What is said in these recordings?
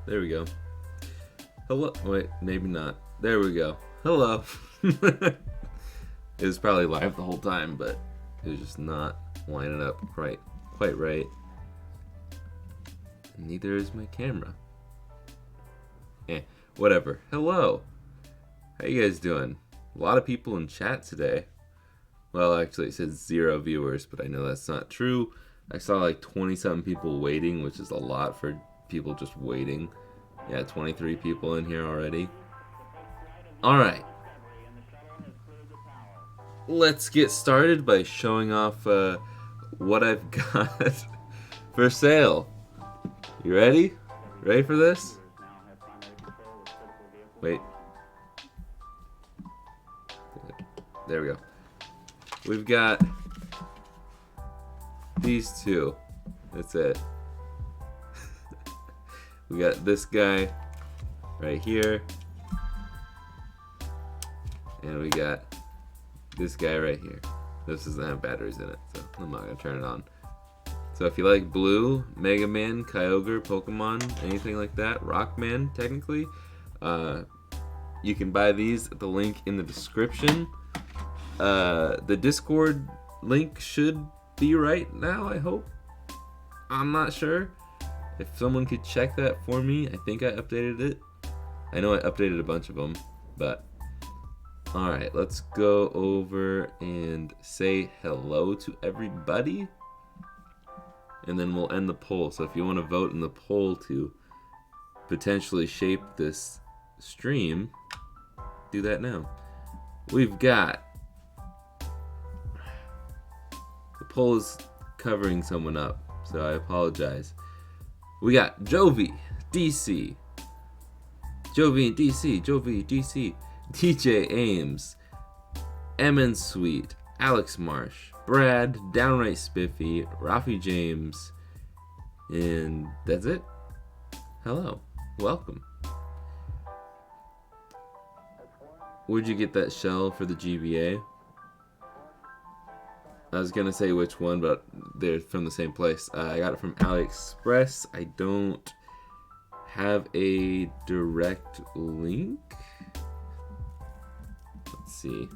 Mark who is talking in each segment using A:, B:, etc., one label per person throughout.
A: There we go. Hello. Wait, maybe not. There we go. Hello. It was probably live the whole time, but it was just not lining up quite right. And neither is my camera. Whatever. Hello. How you guys doing? A lot of people in chat today. Well, actually, it says 0 viewers, but I know that's not true. I saw like 20-something people waiting, which is a lot for people just waiting. Yeah, 23 people in here already. Alright. Let's get started by showing off what I've got for sale. You ready? Ready for this? Wait. There we go. We've got these two. That's it. We got this guy right here. And we got this guy right here. This doesn't have batteries in it, so I'm not going to turn it on. So if you like Blue, Mega Man, Kyogre, Pokemon, anything like that, Rockman, technically, you can buy these at the link in the description. The Discord link should be right now, I hope. I'm not sure. If someone could check that for me, I think I updated it. I know I updated a bunch of them, but alright, let's go over and say hello to everybody. And then we'll end the poll. So if you want to vote in the poll to potentially shape this stream, do that now. We've got... The poll is covering someone up, so I apologize. We got Jovi, DC. Jovi and DC, Jovi, DC. DJ Ames, Emin Sweet, Alex Marsh, Brad, Downright Spiffy, Rafi James, and that's it. Hello, welcome. Where'd you get that shell for the GBA? I was gonna say which one, but they're from the same place. I got it from AliExpress. I don't have a direct link. Let's see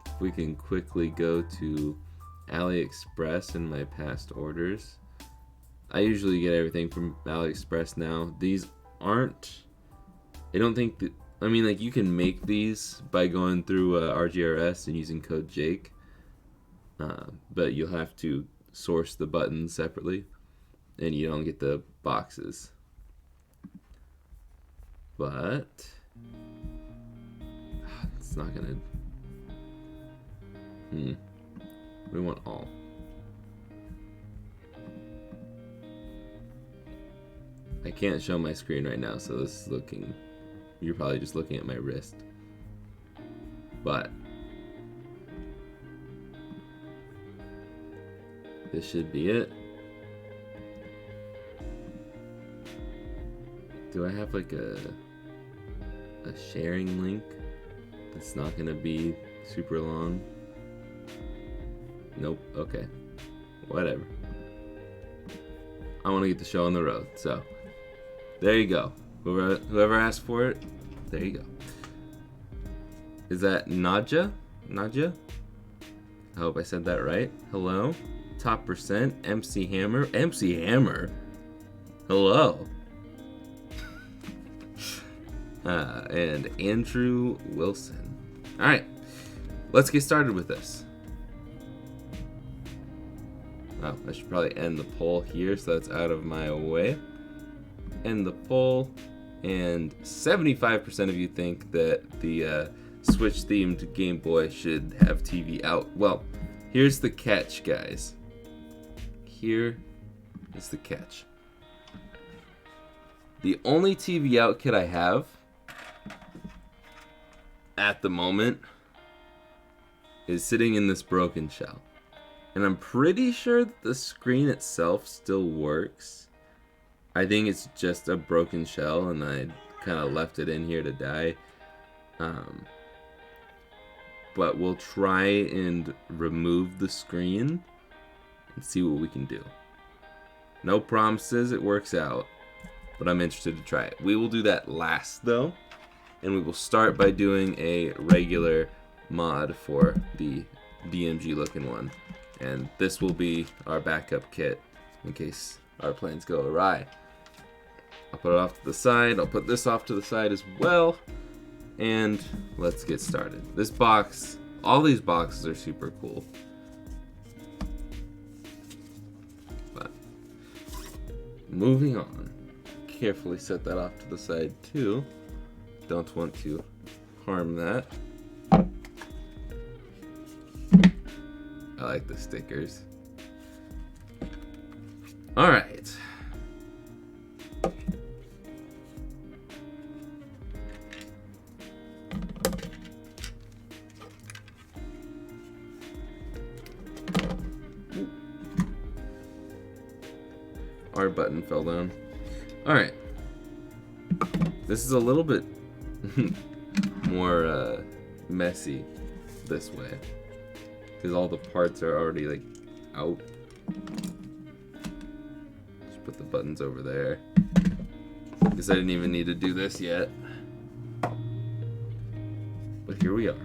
A: if we can quickly go to AliExpress in my past orders. I usually get everything from AliExpress now. These aren't... I don't think that... I mean, like, you can make these by going through RGRS and using code Jake. But you'll have to source the buttons separately, and you don't get the boxes. But it's not gonna. We want all. I can't show my screen right now, so this is looking. You're probably just looking at my wrist, but. This should be it. Do I have like a sharing link that's not gonna be super long? Nope. Okay. Whatever. I want to get the show on the road. So there you go. Whoever asked for it, there you go. Is that Nadja? Nadja? I hope I said that right. Hello. Top percent, MC Hammer. MC Hammer? Hello. And Andrew Wilson. Alright, let's get started with this. Oh, I should probably end the poll here so that's out of my way. End the poll, and 75% of you think that the Switch-themed Game Boy should have TV out. Well, here's the catch, guys. Here is the catch. The only TV out kit I have at the moment is sitting in this broken shell. And I'm pretty sure that the screen itself still works. I think it's just a broken shell and I kind of left it in here to die. But we'll try and remove the screen and see what we can do. No promises it works out, but I'm interested to try it. We will do that last though, and we will start by doing a regular mod for the DMG looking one, and this will be our backup kit in case our plans go awry. I'll put it off to the side. I'll put this off to the side as well, and let's get started. This box, all these boxes are super cool, but moving on. Carefully set that off to the side too. Don't want to harm that. I like the stickers. All right. Our button fell down. All right. This is a little bit more messy this way, because all the parts are already like out. Just put the buttons over there. Guess I didn't even need to do this yet. But here we are.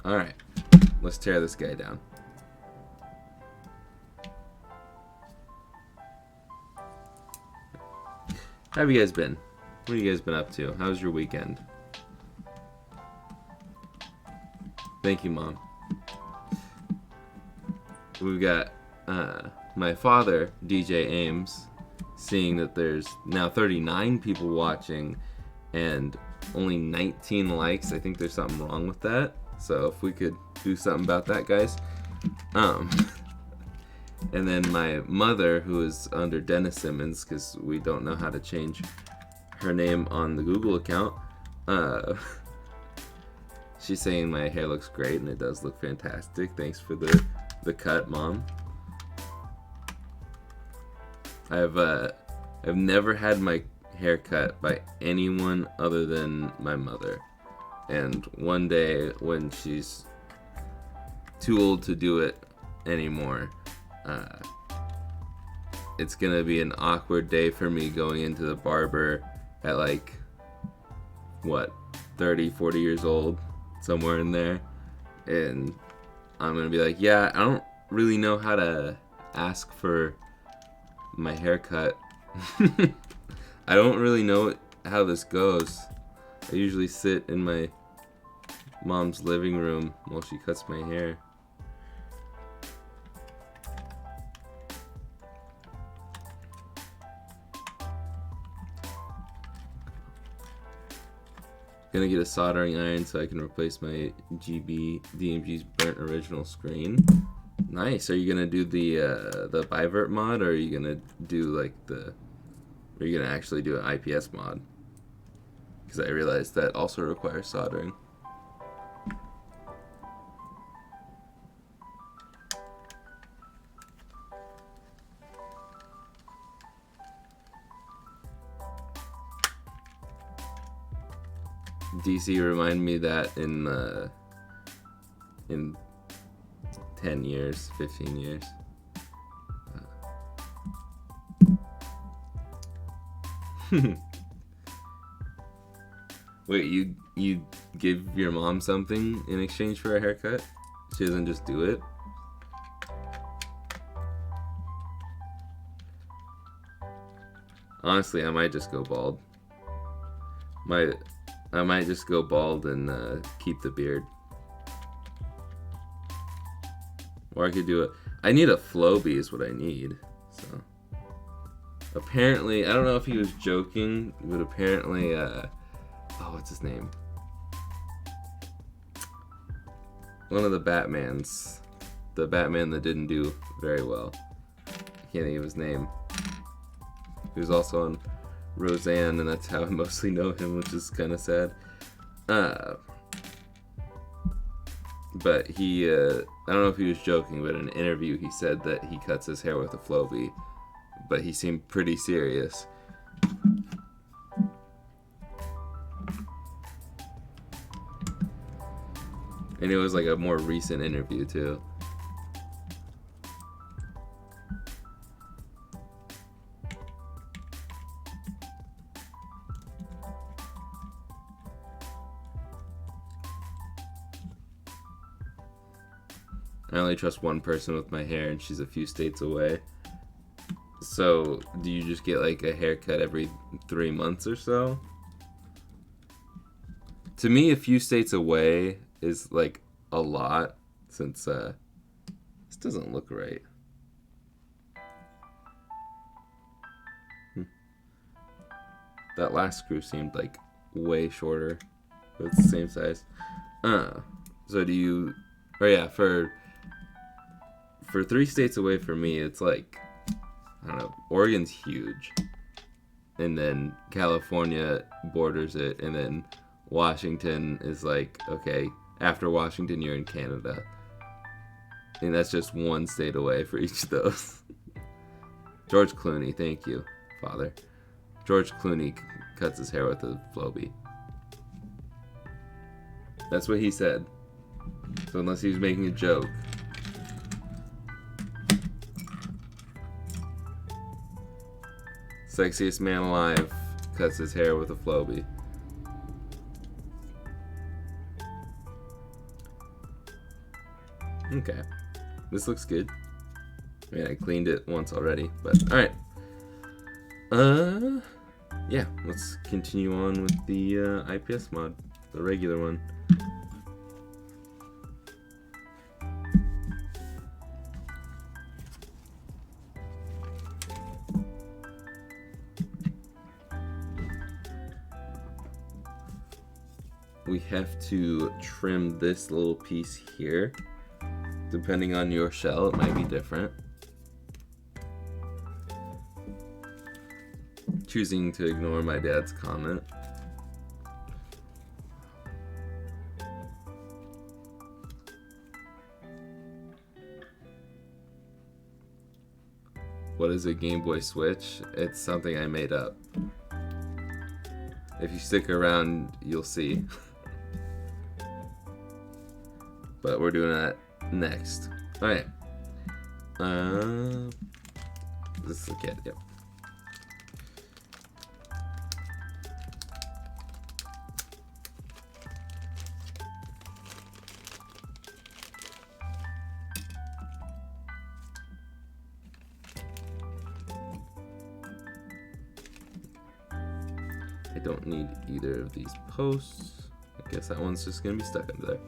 A: Alright, let's tear this guy down. How have you guys been? What have you guys been up to? How's your weekend? Thank you, Mom. We've got my father, DJ Ames, seeing that there's now 39 people watching and only 19 likes. I think there's something wrong with that. So if we could do something about that, guys. And then my mother, who is under Dennis Simmons, because we don't know how to change her name on the Google account. She's saying my hair looks great, and it does look fantastic. Thanks for the cut, Mom. I've never had my hair cut by anyone other than my mother. And one day, when she's too old to do it anymore, it's gonna be an awkward day for me going into the barber at like, what, 30, 40 years old, somewhere in there. And I'm gonna be like, yeah, I don't really know how to ask for my haircut. I don't really know how this goes. I usually sit in my mom's living room while she cuts my hair. Gonna get a soldering iron so I can replace my DMG's burnt original screen. Nice. Are you gonna do the bivert mod, or are you gonna do like are you gonna actually do an IPS mod? Because I realized that also requires soldering. DC, remind me that in 10 years, 15 years. Wait, you give your mom something in exchange for a haircut? She doesn't just do it? Honestly, I might just go bald. I might just go bald and keep the beard. Or I could do it. I need a Flowbee is what I need. So apparently, I don't know if he was joking, but apparently, oh, what's his name? One of the Batmans. The Batman that didn't do very well. I can't think of his name. He was also on Roseanne, and that's how I mostly know him, which is kind of sad. But he, I don't know if he was joking, but in an interview he said that he cuts his hair with a Flowbee, but he seemed pretty serious. And it was like a more recent interview too. I only trust one person with my hair, and she's a few states away. So, do you just get like a haircut every 3 months or so? To me, a few states away is like a lot, since this doesn't look right. That last screw seemed like way shorter, but it's the same size. So do you? Oh yeah, for 3 states away from me, it's like, I don't know, Oregon's huge, and then California borders it, and then Washington is like, okay, after Washington you're in Canada, and that's just 1 state away for each of those. George Clooney, thank you, Father. George Clooney cuts his hair with a Flowbee. That's what he said. So unless he was making a joke. Sexiest man alive cuts his hair with a Flowbee. Okay. This looks good. I mean, I cleaned it once already, but alright. Yeah, let's continue on with the IPS mod, the regular one. We have to trim this little piece here. Depending on your shell, it might be different. Choosing to ignore my dad's comment. What is a Game Boy Switch? It's something I made up. If you stick around, you'll see. But we're doing that next. Alright. This is the kit, yep. I don't need either of these posts. I guess that one's just gonna be stuck under there.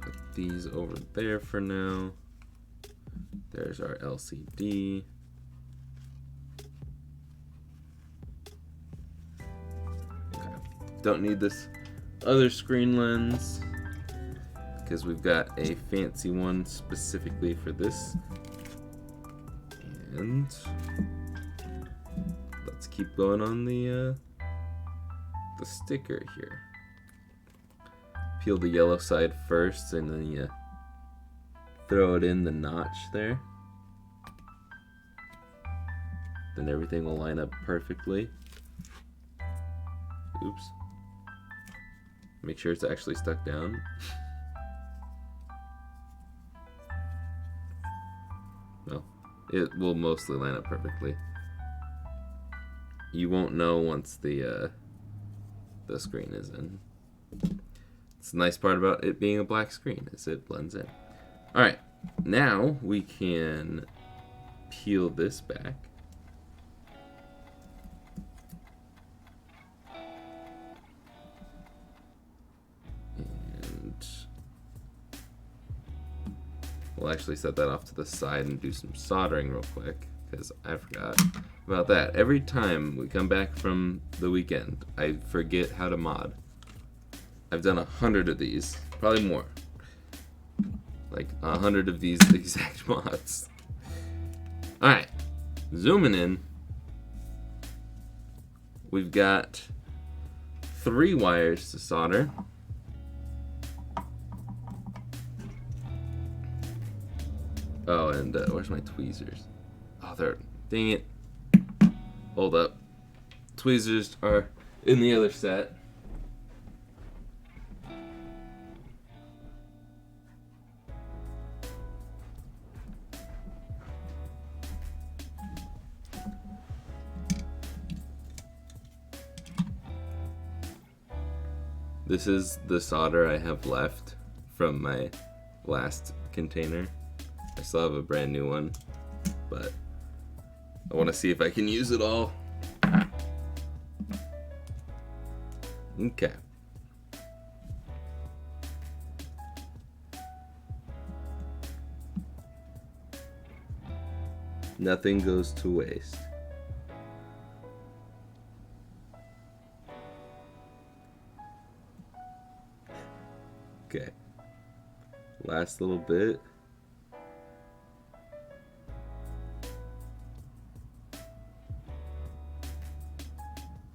A: Put these over there for now. There's our LCD. Okay. Don't need this other screen lens because we've got a fancy one specifically for this. And let's keep going on the sticker here. Peel the yellow side first, and then you throw it in the notch there. Then everything will line up perfectly. Oops. Make sure it's actually stuck down. Well, it will mostly line up perfectly. You won't know once the screen is in. It's the nice part about it being a black screen is it blends in. Alright, now we can peel this back. And we'll actually set that off to the side and do some soldering real quick, because I forgot about that. Every time we come back from the weekend, I forget how to mod. I've done 100 of these, probably more. Like 100 of these exact mods. Alright, zooming in. We've got 3 wires to solder. Oh, and where's my tweezers? Oh, there. Dang it. Hold up. Tweezers are in the other set. This is the solder I have left from my last container. I still have a brand new one, but I want to see if I can use it all. Okay. Nothing goes to waste. Okay. Last little bit.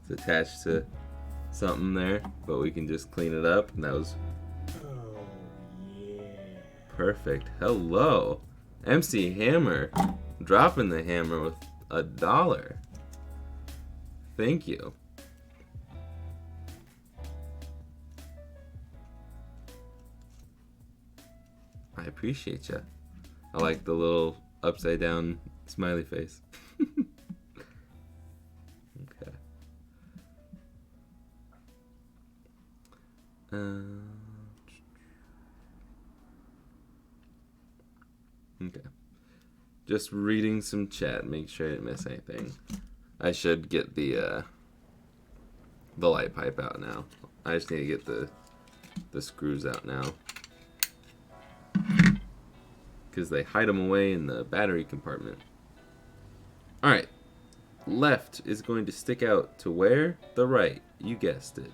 A: It's attached to something there, but we can just clean it up, and that was perfect. Hello, MC Hammer, dropping the hammer with $1. Thank you. I appreciate you. I like the little upside down smiley face. Okay. Okay. Just reading some chat. Make sure I didn't miss anything. I should get the light pipe out now. I just need to get the screws out now, because they hide them away in the battery compartment. Alright. Left is going to stick out to where? The right. You guessed it.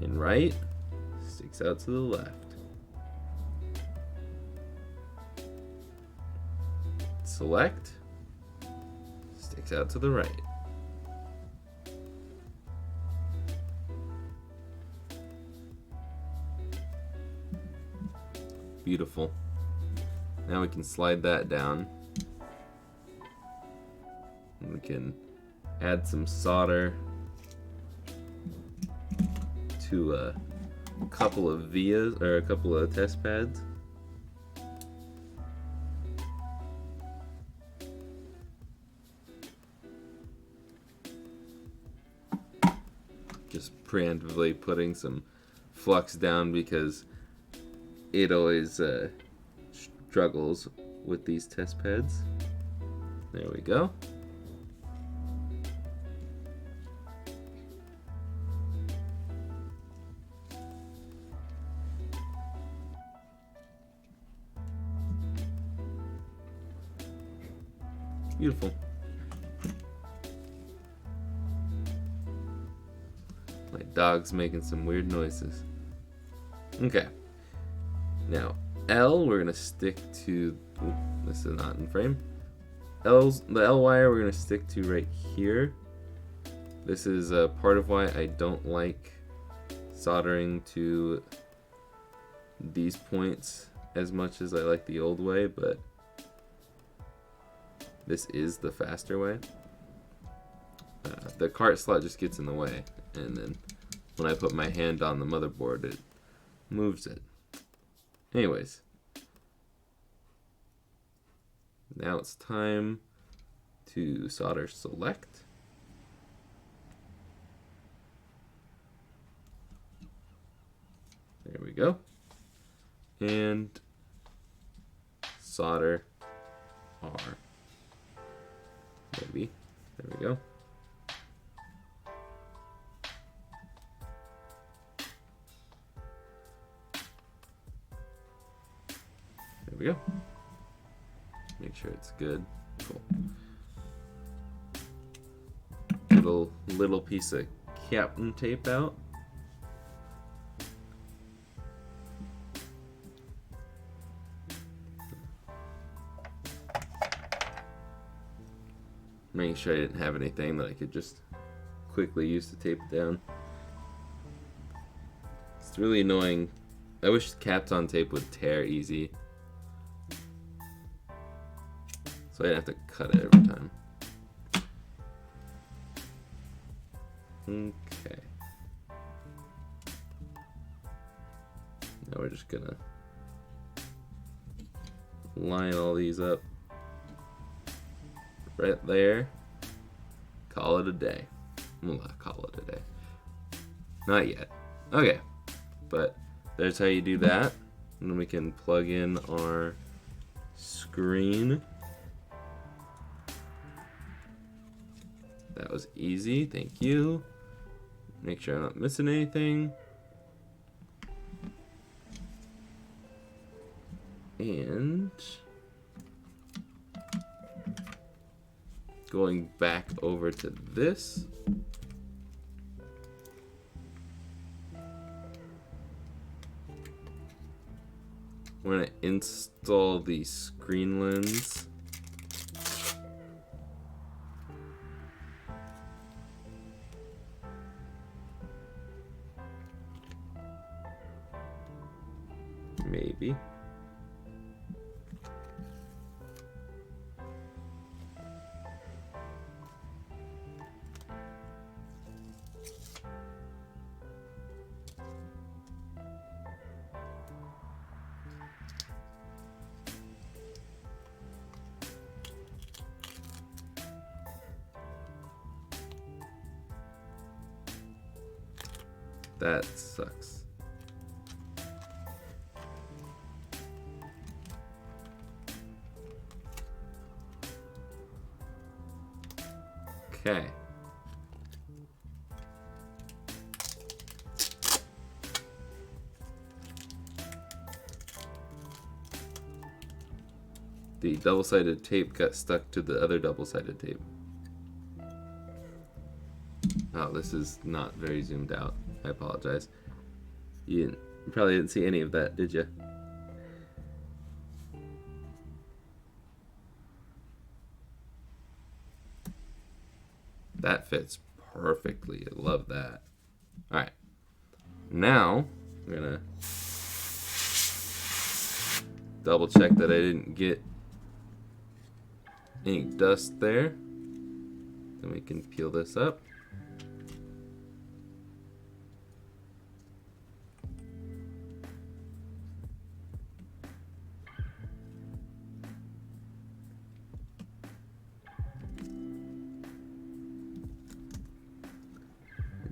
A: And right sticks out to the left. Select sticks out to the right. Beautiful. Now we can slide that down. And we can add some solder to a couple of vias, or a couple of test pads. Just preemptively putting some flux down, because it always struggles with these test pads. There we go. Beautiful. My dog's making some weird noises. Okay. Now, L, we're gonna stick to. Ooh, this is not in frame. The L wire we're gonna stick to right here. This is part of why I don't like soldering to these points as much as I like the old way, but this is the faster way. The cart slot just gets in the way, and then when I put my hand on the motherboard, it moves it. Anyways, now it's time to solder select. There we go. And solder R. Maybe. There we go. There we go. Make sure it's good. Cool. Little piece of Captain tape out. Making sure I didn't have anything that I could just quickly use to tape it down. It's really annoying. I wish Kapton tape would tear easy, so I didn't have to cut it every time. Okay. Now we're just gonna line all these up right there. Call it a day. Well, not call it a day. Not yet. Okay, but there's how you do that. And then we can plug in our screen. That was easy, thank you. Make sure I'm not missing anything. And going back over to this. We're going to install the screen lens. Maybe. That sucks. Okay. The double-sided tape got stuck to the other double-sided tape. Oh, this is not very zoomed out. I apologize. You probably didn't see any of that, did you? That fits perfectly. I love that. Alright. Now, I'm going to double check that I didn't get any dust there. Then we can peel this up.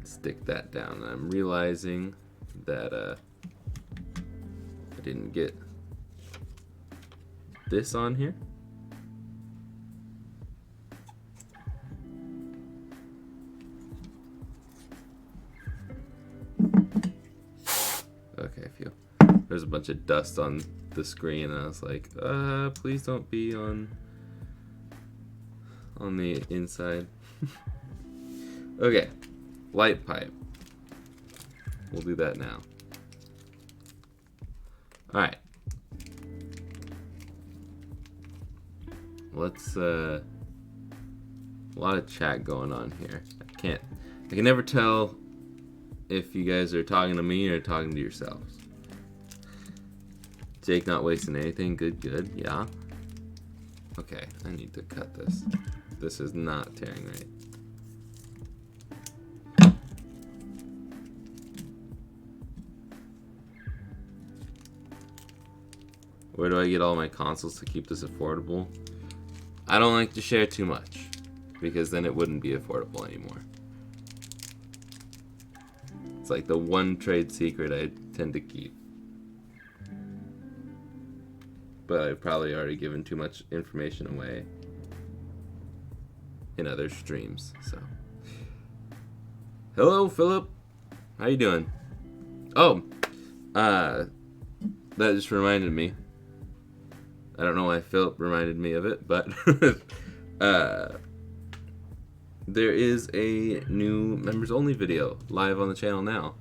A: Stick that down. I'm realizing that I didn't get this on here. Okay, I feel there's a bunch of dust on the screen, and I was like, please don't be on the inside. Okay. Light pipe. We'll do that now. Alright. Let's a lot of chat going on here. I can never tell if you guys are talking to me or talking to yourselves. Jake not wasting anything. Good, yeah. Okay, I need to cut this. This is not tearing right. Where do I get all my consoles to keep this affordable? I don't like to share too much, because then it wouldn't be affordable anymore. It's like the one trade secret I tend to keep. But I've probably already given too much information away in other streams, so. Hello, Philip. How you doing? Oh, that just reminded me. I don't know why Philip reminded me of it, but there is a new members only video live on the channel now,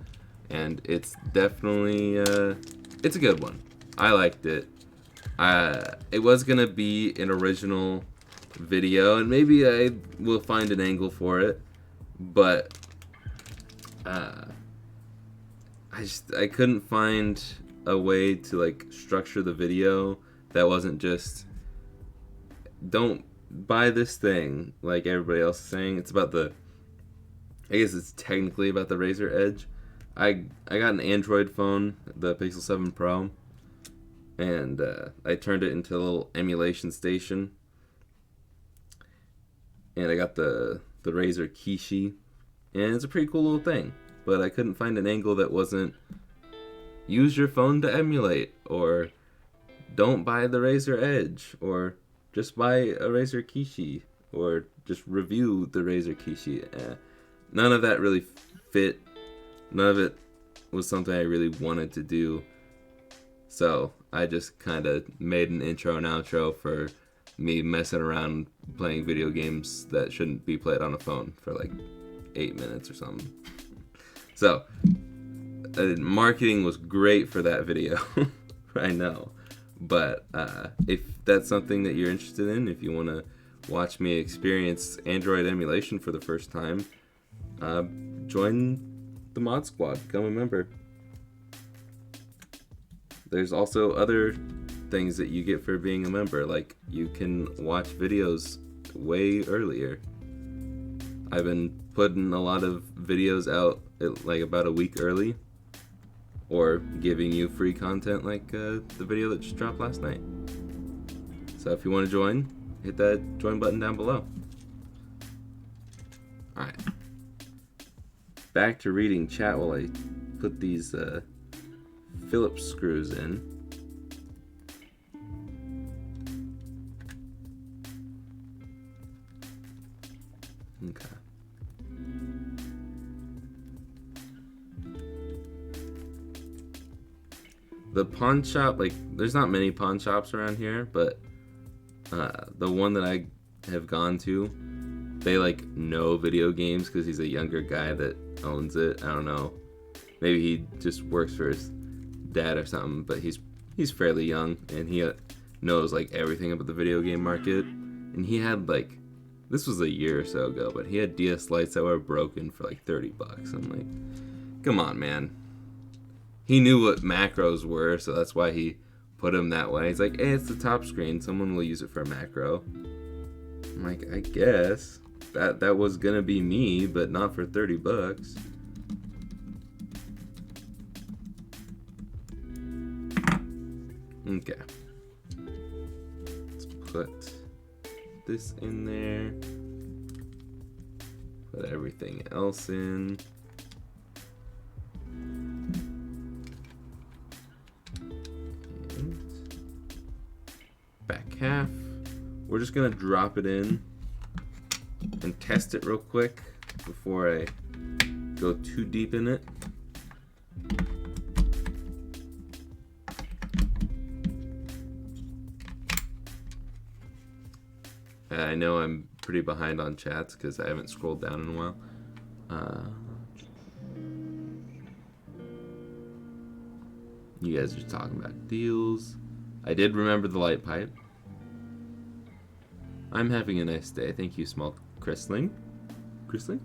A: and it's definitely it's a good one. I liked it. It was gonna be an original video, and maybe I will find an angle for it, but I couldn't find a way to like structure the video that wasn't just don't buy this thing like everybody else is saying. It's about I guess it's technically about the Razer Edge. I got an Android phone, the Pixel 7 Pro, and I turned it into a little emulation station. And I got the Razer Kishi, and it's a pretty cool little thing. But I couldn't find an angle that wasn't use your phone to emulate, or don't buy the Razer Edge, or just buy a Razer Kishi, or just review the Razer Kishi. None of that really fit. None of it was something I really wanted to do. So I just kind of made an intro and outro for me messing around playing video games that shouldn't be played on a phone for like 8 minutes or something. So marketing was great for that video. I know. But if that's something that you're interested in, if you want to watch me experience Android emulation for the first time, join the mod squad. Become a member. There's also other things that you get for being a member, like you can watch videos way earlier. I've been putting a lot of videos out like about a week early, or giving you free content like the video that just dropped last night. So if you want to join, hit that join button down below. Alright, back to reading chat while I put these Phillips screws in. Okay. The pawn shop, like, there's not many pawn shops around here, but the one that I have gone to, they like know video games because he's a younger guy that owns it. I don't know. Maybe he just works for his dad or something, but he's fairly young, and he knows like everything about the video game market. And he had like, this was a year or so ago, but he had DS lights that were broken for like $30. I'm like, come on, man. He knew what macros were, so that's why he put them that way. He's like, hey, it's the top screen. Someone will use it for a macro. I'm like, I guess. That was gonna be me, but not for $30. Okay. Let's put this in there. Put everything else in. Back half. We're just gonna drop it in and test it real quick before I go too deep in it. I know I'm pretty behind on chats because I haven't scrolled down in a while. You guys are talking about deals. I did remember the light pipe. I'm having a nice day. Thank you, small Chrisling. Chrisling?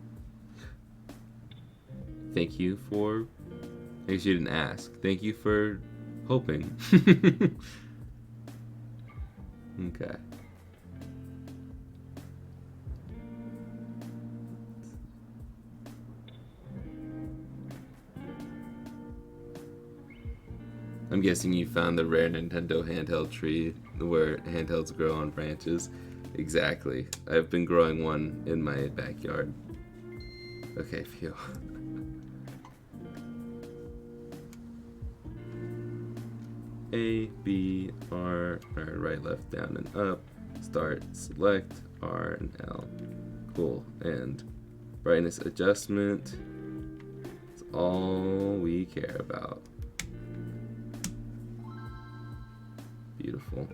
A: Thank you for... I guess you didn't ask. Thank you for hoping. Okay. I'm guessing you found the rare Nintendo handheld tree where handhelds grow on branches. Exactly. I've been growing one in my backyard. Okay, phew. A, B, R, right, left, down, and up. Start, select, R, and L. Cool. And brightness adjustment. It's all we care about. Beautiful.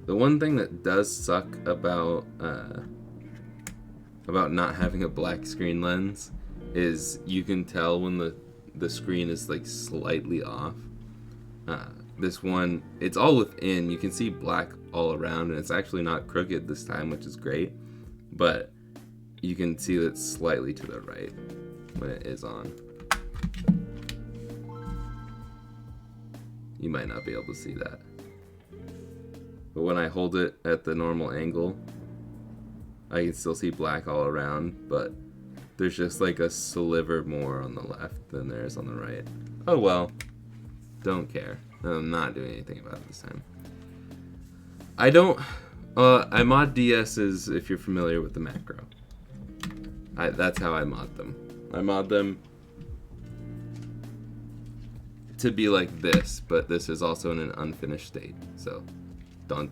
A: The one thing that does suck about not having a black screen lens is you can tell when the screen is like slightly off. This one, it's all within. You can see black all around, and it's actually not crooked this time, which is great. But you can see that it's slightly to the right when it is on. You might not be able to see that. But when I hold it at the normal angle, I can still see black all around, but there's just like a sliver more on the left than there is on the right. Oh well. Don't care. I'm not doing anything about it this time. I don't... I mod DSs if you're familiar with the macro. That's how I mod them. I mod them to be like this, but this is also in an unfinished state. So don't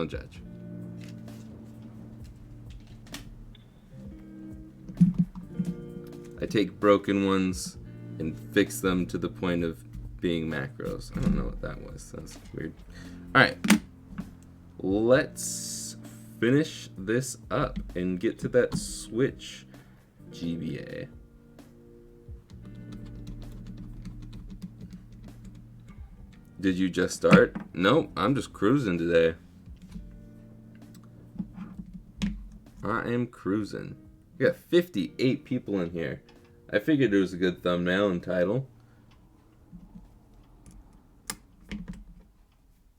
A: judge. I take broken ones and fix them to the point of being macros. I don't know what that was. That's weird. Alright. Let's finish this up and get to that Switch GBA. Did you just start? Nope, I'm just cruising today. I am cruising. We got 58 people in here. I figured it was a good thumbnail and title.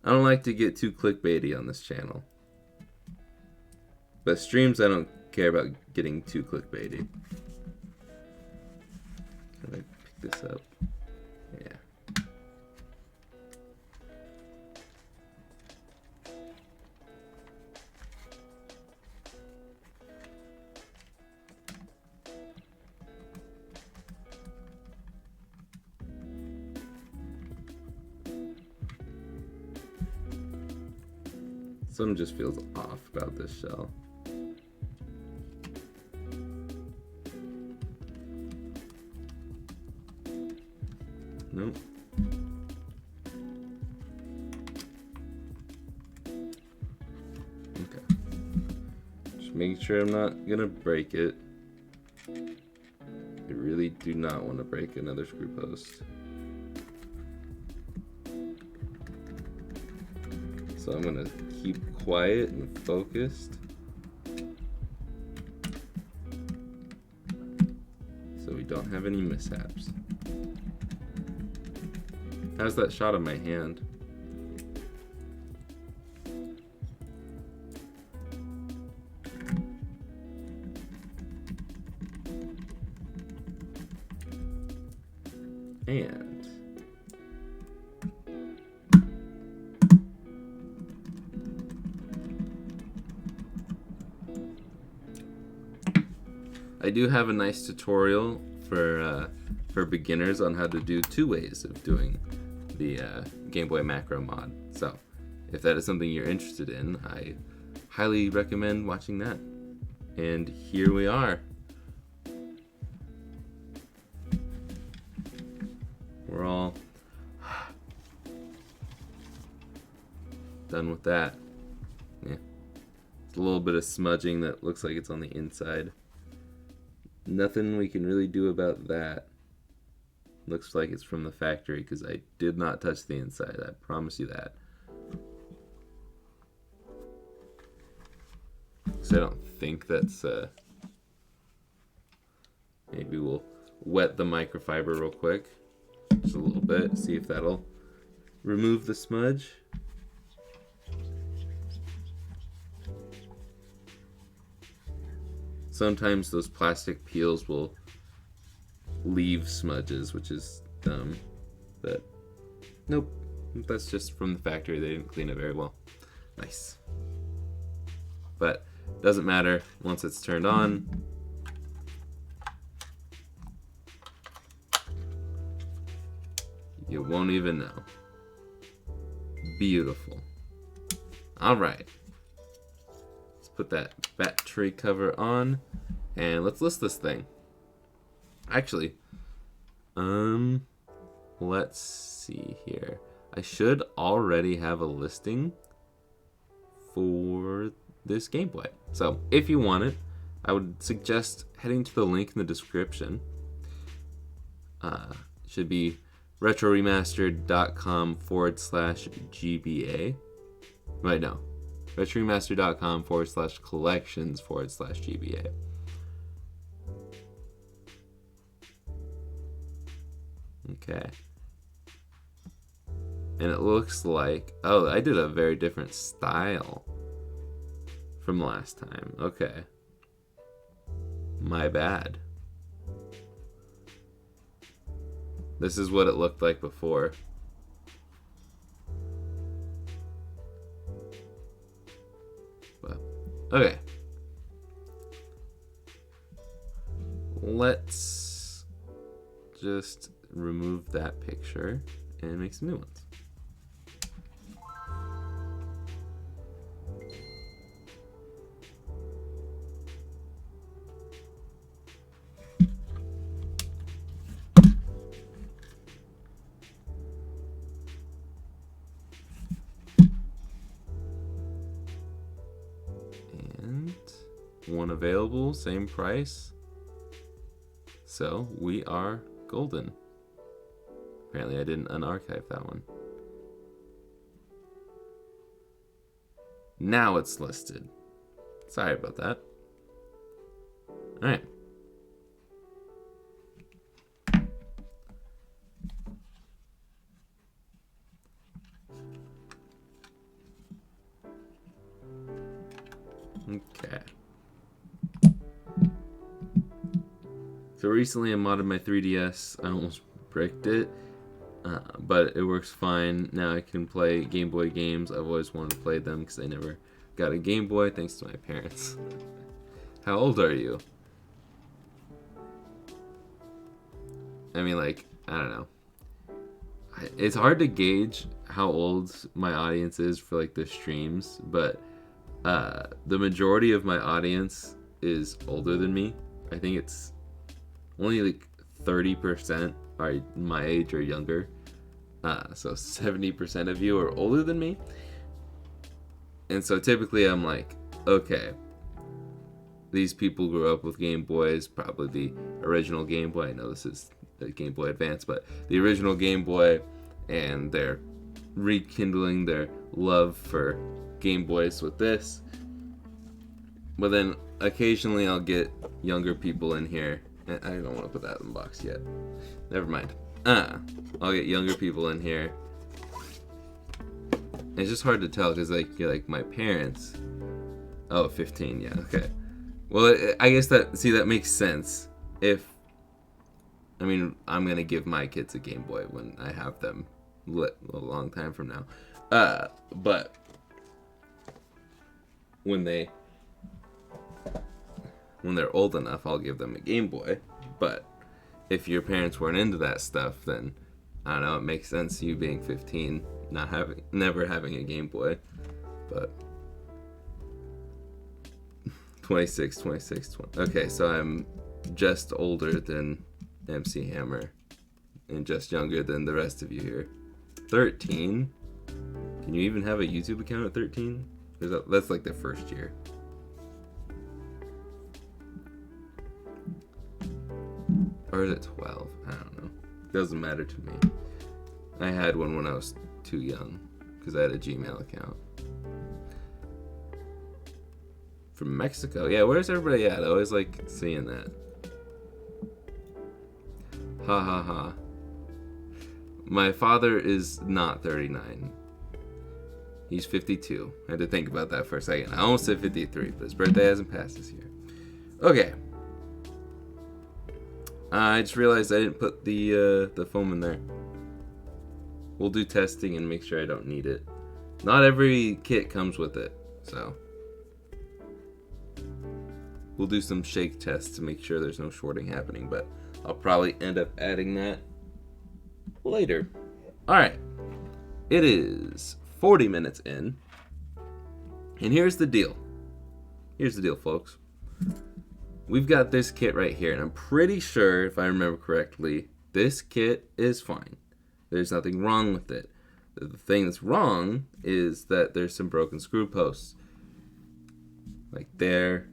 A: I don't like to get too clickbaity on this channel. But streams, I don't care about getting too clickbaity. Can I pick this up? Yeah. Something just feels off about this shell. Nope. Okay. Just making sure I'm not gonna break it. I really do not want to break another screw post. So I'm gonna keep quiet and focused. So we don't have any mishaps. How's that shot of my hand? And I do have a nice tutorial for beginners on how to do two ways of doing the Game Boy macro mod. So if that is something you're interested in, I highly recommend watching that. And here we are. We're all done with that. Yeah. It's a little bit of smudging that looks like it's on the inside. Nothing we can really do about that. Looks like it's from the factory because I did not touch the inside. I promise you that. So I don't think that's... Maybe we'll wet the microfiber real quick. Just a little bit. See if that'll remove the smudge. Sometimes those plastic peels will leave smudges, which is dumb. But nope, that's just from the factory. They didn't clean it very well. Nice. But doesn't matter once it's turned on. You won't even know. Beautiful. All right. Let's put that battery cover on and let's list this thing. Actually, let's see here. I should already have a listing for this Game Boy. So if you want it, I would suggest heading to the link in the description. Should be retroremastered.com/GBA. Right, no. retroremastered.com/collections/GBA. Okay. And it looks like... Oh, I did a very different style from last time. Okay. My bad. This is what it looked like before. Okay. Let's just remove that picture and make some new ones. And one available, same price. So we are golden. Apparently I didn't unarchive that one. Now it's listed. Sorry about that. Alright. Okay. So recently I modded my 3DS. I almost bricked it. But it works fine. Now I can play Game Boy games. I've always wanted to play them because I never got a Game Boy thanks to my parents. How old are you? I mean, like, I don't know. It's hard to gauge how old my audience is for like the streams, but the majority of my audience is older than me. I think it's only like 30% are my age or younger. So 70% of you are older than me. And so typically I'm like, okay, these people grew up with Game Boys, probably the original Game Boy. I know this is the Game Boy Advance, but the original Game Boy, and they're rekindling their love for Game Boys with this. But then occasionally I'll get younger people in here. I don't want to put that in the box yet. Never mind. I'll get younger people in here. It's just hard to tell because like you're like my parents. Oh, 15, yeah, okay. Well, I guess that makes sense. I'm gonna give my kids a Game Boy when I have them a long time from now. But when they're old enough, I'll give them a Game Boy. But if your parents weren't into that stuff, then I don't know, it makes sense you being 15, never having a Game Boy. But 26. Okay, so I'm just older than MC Hammer and just younger than the rest of you here. 13? Can you even have a YouTube account at 13? That's like the first year. Or is it 12? I don't know. Doesn't matter to me. I had one when I was too young because I had a Gmail account. From Mexico. Yeah, where's everybody at? I always like seeing that. Ha ha ha. My father is not 39. He's 52. I had to think about that for a second. I almost said 53, but his birthday hasn't passed this year. Okay. I just realized I didn't put the foam in there. We'll do testing and make sure I don't need it. Not every kit comes with it, so we'll do some shake tests to make sure there's no shorting happening, but I'll probably end up adding that later. Alright. It is 40 minutes in. And here's the deal. Here's the deal, folks. We've got this kit right here, and I'm pretty sure, if I remember correctly, this kit is fine. There's nothing wrong with it. The thing that's wrong is that there's some broken screw posts. Like there,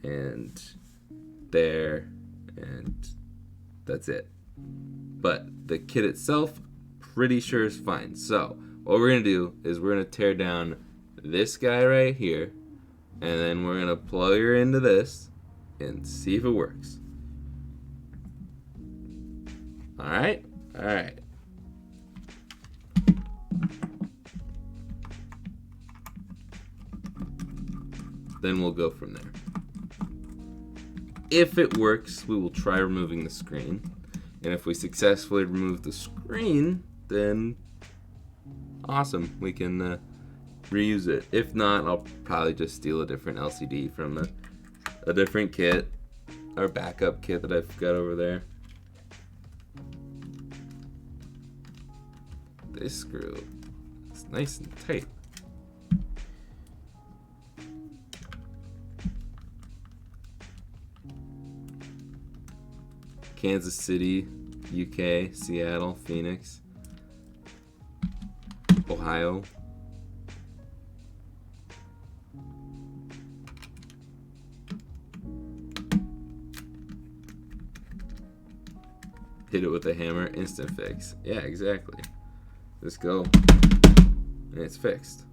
A: and there, and that's it. But the kit itself, pretty sure is fine. So, what we're going to do is we're going to tear down this guy right here, and then we're going to plug her into this, and see if it works. Alright? Alright. Then we'll go from there. If it works, we will try removing the screen. And if we successfully remove the screen, then awesome. We can reuse it. If not, I'll probably just steal a different LCD from a different kit or backup kit that I've got over there. This screw is nice and tight. Kansas City, UK, Seattle, Phoenix, Ohio. Hit it with a hammer, instant fix. Yeah, exactly. Just go, and it's fixed.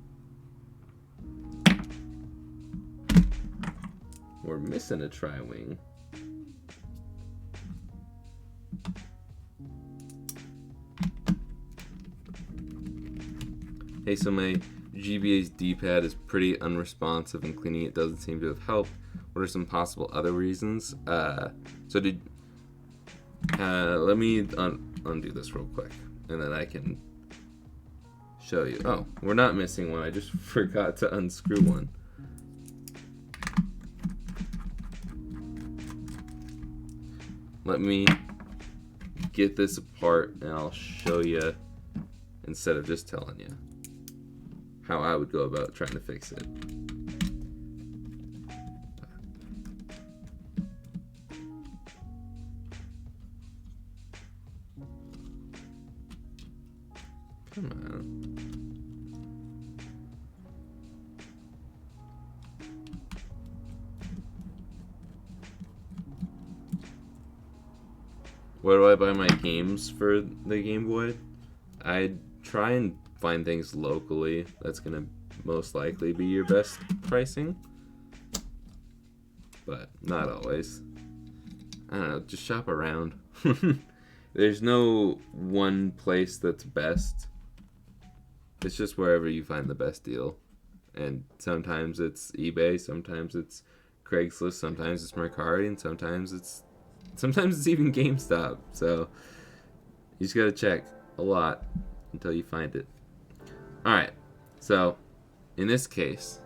A: We're missing a tri-wing. Hey, so my GBA's D-pad is pretty unresponsive and cleaning it doesn't seem to have helped. What are some possible other reasons? Let me undo this real quick, and then I can show you. Oh, we're not missing one. I just forgot to unscrew one. Let me get this apart, and I'll show you instead of just telling you how I would go about trying to fix it. Come on. Where do I buy my games for the Game Boy? I try and find things locally. That's gonna most likely be your best pricing, but not always. I don't know, just shop around. There's no one place that's best. It's just wherever you find the best deal. And sometimes it's eBay, sometimes it's Craigslist, sometimes it's Mercari, and sometimes it's even GameStop. So you just gotta check a lot until you find it. Alright, so in this case,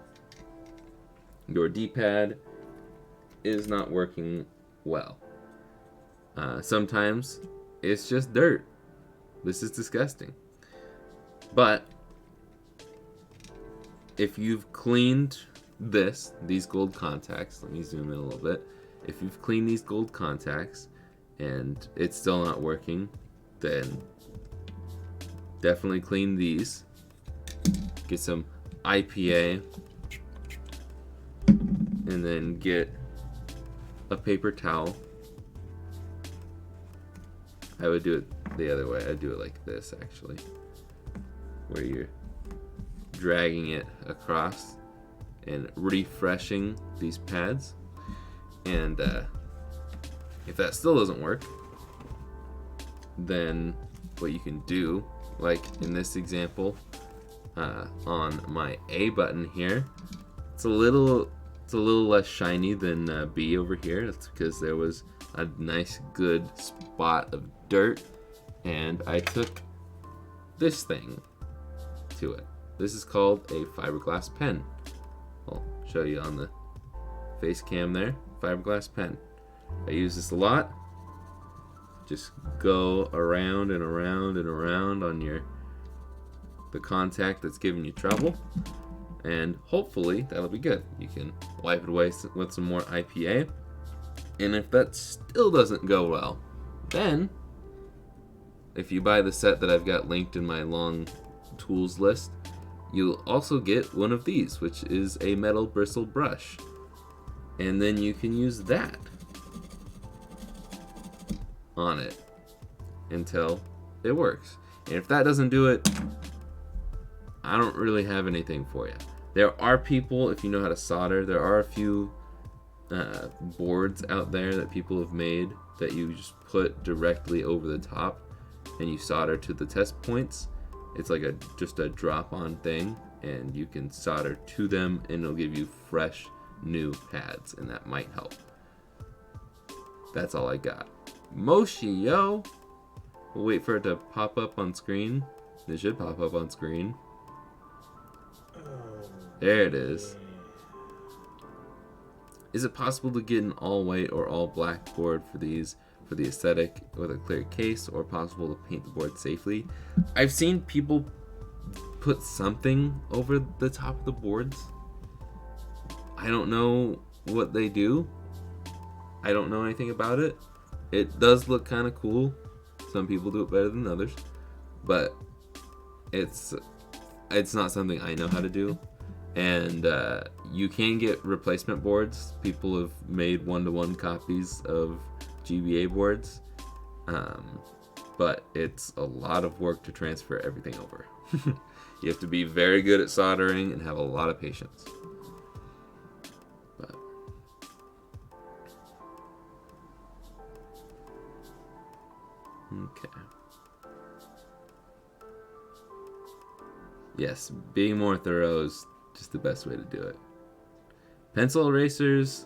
A: your D-pad is not working well. Sometimes it's just dirt. This is disgusting. But if you've cleaned these gold contacts, let me zoom in a little bit. If you've cleaned these gold contacts and it's still not working, then definitely clean these. Get some IPA and then get a paper towel. I would do it the other way. I'd do it like this, actually, where you're dragging it across and refreshing these pads. And if that still doesn't work, then what you can do, like in this example, on my A button here, it's a little less shiny than B over here. That's because there was a nice good spot of dirt, and I took this thing to it. This is called a fiberglass pen. I'll show you on the face cam there. Fiberglass pen. I use this a lot. Just go around and around and around on the contact that's giving you trouble, and hopefully that'll be good. You can wipe it away with some more IPA, and if that still doesn't go well, then if you buy the set that I've got linked in my long tools list, you'll also get one of these, which is a metal bristle brush, and then you can use that on it until it works. And if that doesn't do it, I don't really have anything for you. There are people, if you know how to solder, there are a few boards out there that people have made that you just put directly over the top and you solder to the test points. It's like just a drop-on thing, and you can solder to them and it'll give you fresh new pads, and that might help. That's all I got. Moshi, yo! We'll wait for it to pop up on screen. It should pop up on screen. There it is. Is it possible to get an all white or all black board for these for the aesthetic with a clear case, or possible to paint the board safely? I've seen people put something over the top of the boards. I don't know what they do. I don't know anything about it. It does look kind of cool. Some people do it better than others, but it's not something I know how to do. And you can get replacement boards. People have made one-to-one copies of GBA boards, but it's a lot of work to transfer everything over. You have to be very good at soldering and have a lot of patience. But okay. Yes, being more thorough is just the best way to do it. Pencil erasers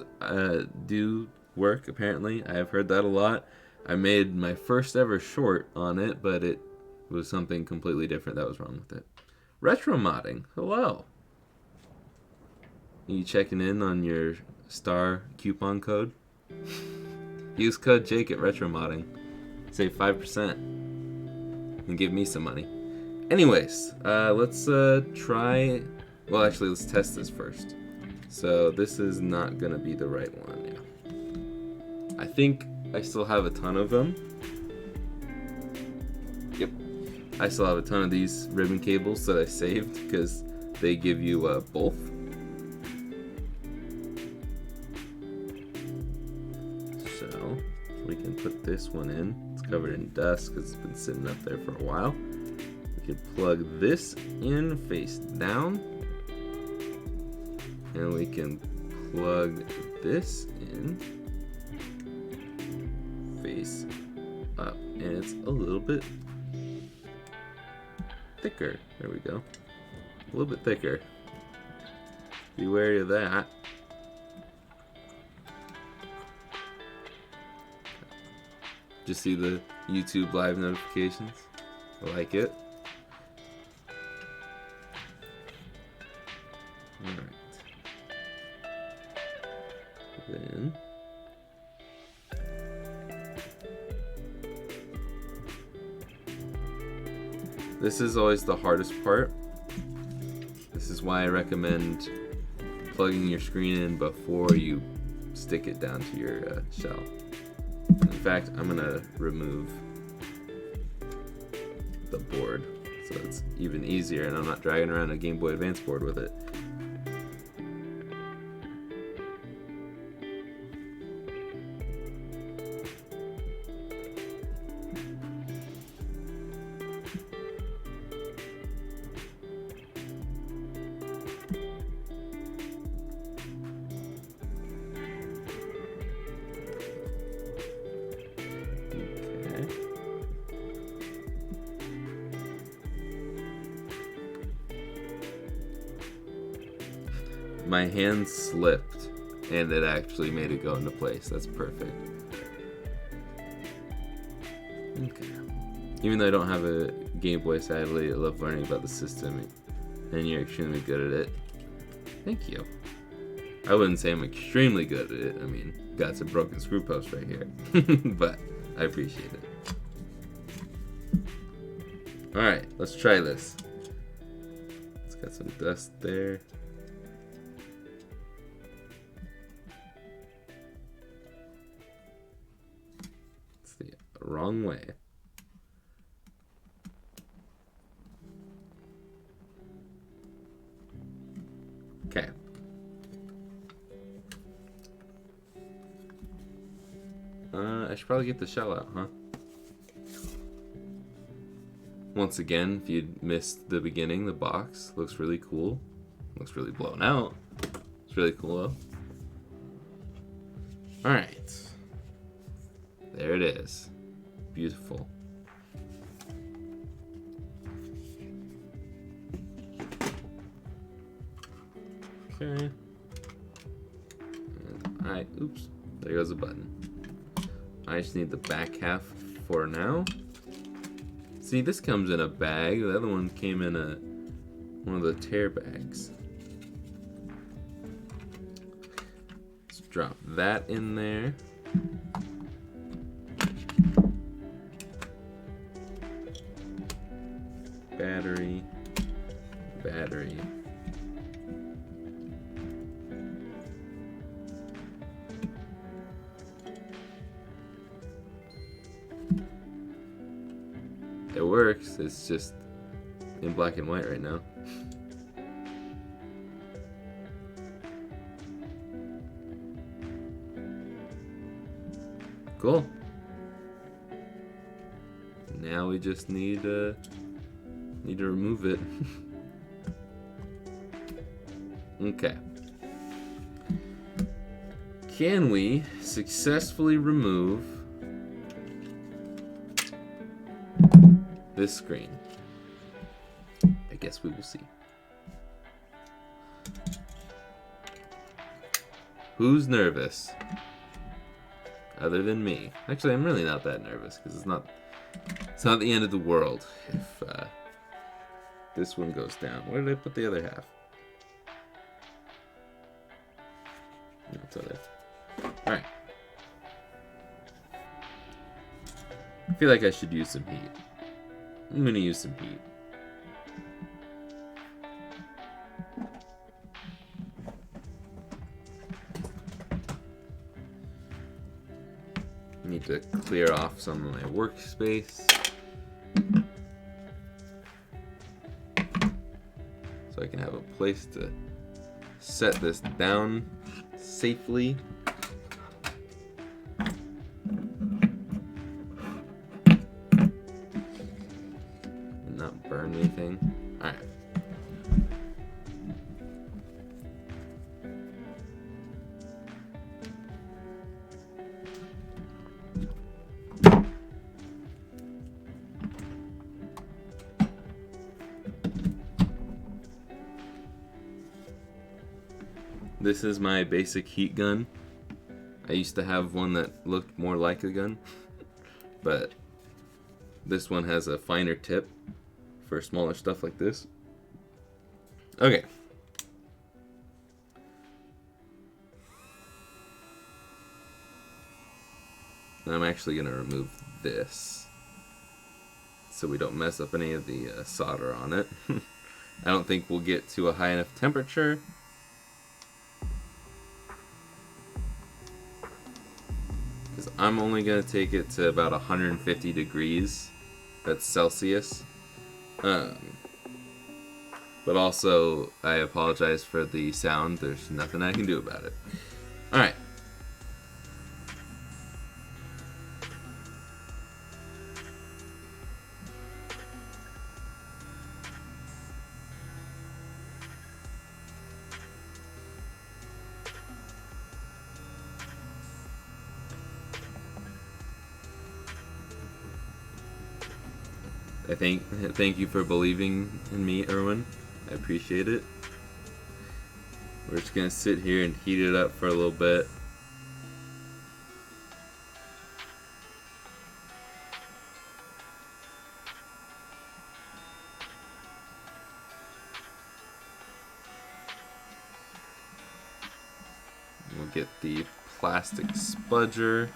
A: do work, apparently. I have heard that a lot. I made my first ever short on it, but it was something completely different that was wrong with it. Retro modding, hello. You checking in on your star coupon code? Use code Jake at retro modding. Save 5% and give me some money. Anyways, let's try. Well, actually, let's test this first. So this is not gonna be the right one. Yeah. I think I still have a ton of them. Yep. I still have a ton of these ribbon cables that I saved because they give you both. So we can put this one in. It's covered in dust because it's been sitting up there for a while. We can plug this in face down. And we can plug this in face up. And it's a little bit thicker. There we go. A little bit thicker. Be wary of that. Just see the YouTube live notifications. I like it. Alright. Then this is always the hardest part. This is why I recommend plugging your screen in before you stick it down to your shell. In fact, I'm gonna remove the board so it's even easier and I'm not dragging around a Game Boy Advance board with it. My hand slipped and it actually made it go into place. That's perfect. Okay. Even though I don't have a Game Boy, sadly, I love learning about the system and you're extremely good at it. Thank you. I wouldn't say I'm extremely good at it. I mean, got some broken screw post right here. But I appreciate it. Alright, let's try this. It's got some dust there. Wrong way. Okay. I should probably get the shell out, huh? Once again, if you missed the beginning, the box looks really cool. Looks really blown out. It's really cool though. Alright. There it is. Beautiful. Okay. Alright, oops. There goes a button. I just need the back half for now. See, this comes in a bag. The other one came in one of the tear bags. drop that in there. Battery, battery. It works, it's just in black and white right now. Cool. Now we just need to remove it. Okay. Can we successfully remove this screen? I guess we will see. Who's nervous? Other than me. Actually, I'm really not that nervous because it's not the end of the world if this one goes down. Where did I put the other half? No, it's over there. Alright. I feel like I should use some heat. I'm gonna use some heat. Need to clear off some of my workspace so I can have a place to set this down safely. And not burn anything. Alright. This is my basic heat gun. I used to have one that looked more like a gun, but this one has a finer tip for smaller stuff like this. Okay. And I'm actually going to remove this so we don't mess up any of the solder on it. I don't think we'll get to a high enough temperature. I'm only going to take it to about 150 degrees. That's Celsius. But also, I apologize for the sound. There's nothing I can do about it. Alright. Thank you for believing in me, Erwin. I appreciate it. We're just gonna sit here and heat it up for a little bit. We'll get the plastic spudger.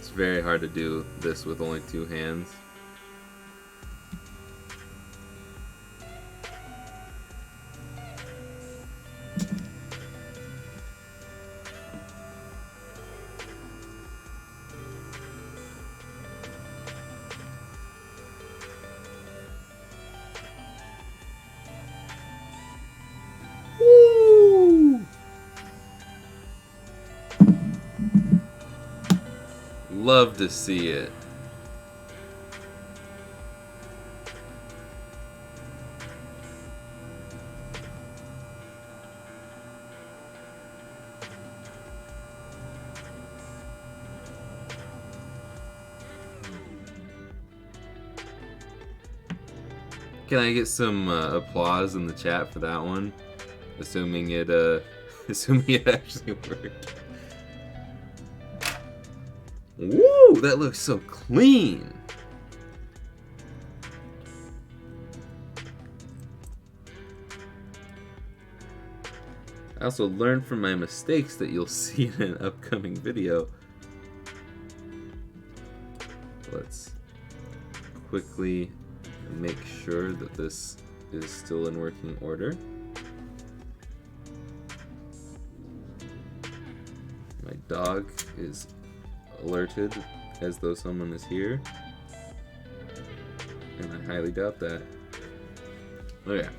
A: It's very hard to do this with only 2 hands. Woo! Love to see it. Can I get some applause in the chat for that one? Assuming it actually worked. Woo! That looks so clean. I also learned from my mistakes that you'll see in an upcoming video. Let's quickly make sure that this is still in working order. My dog is alerted as though someone is here, and I highly doubt that. Okay.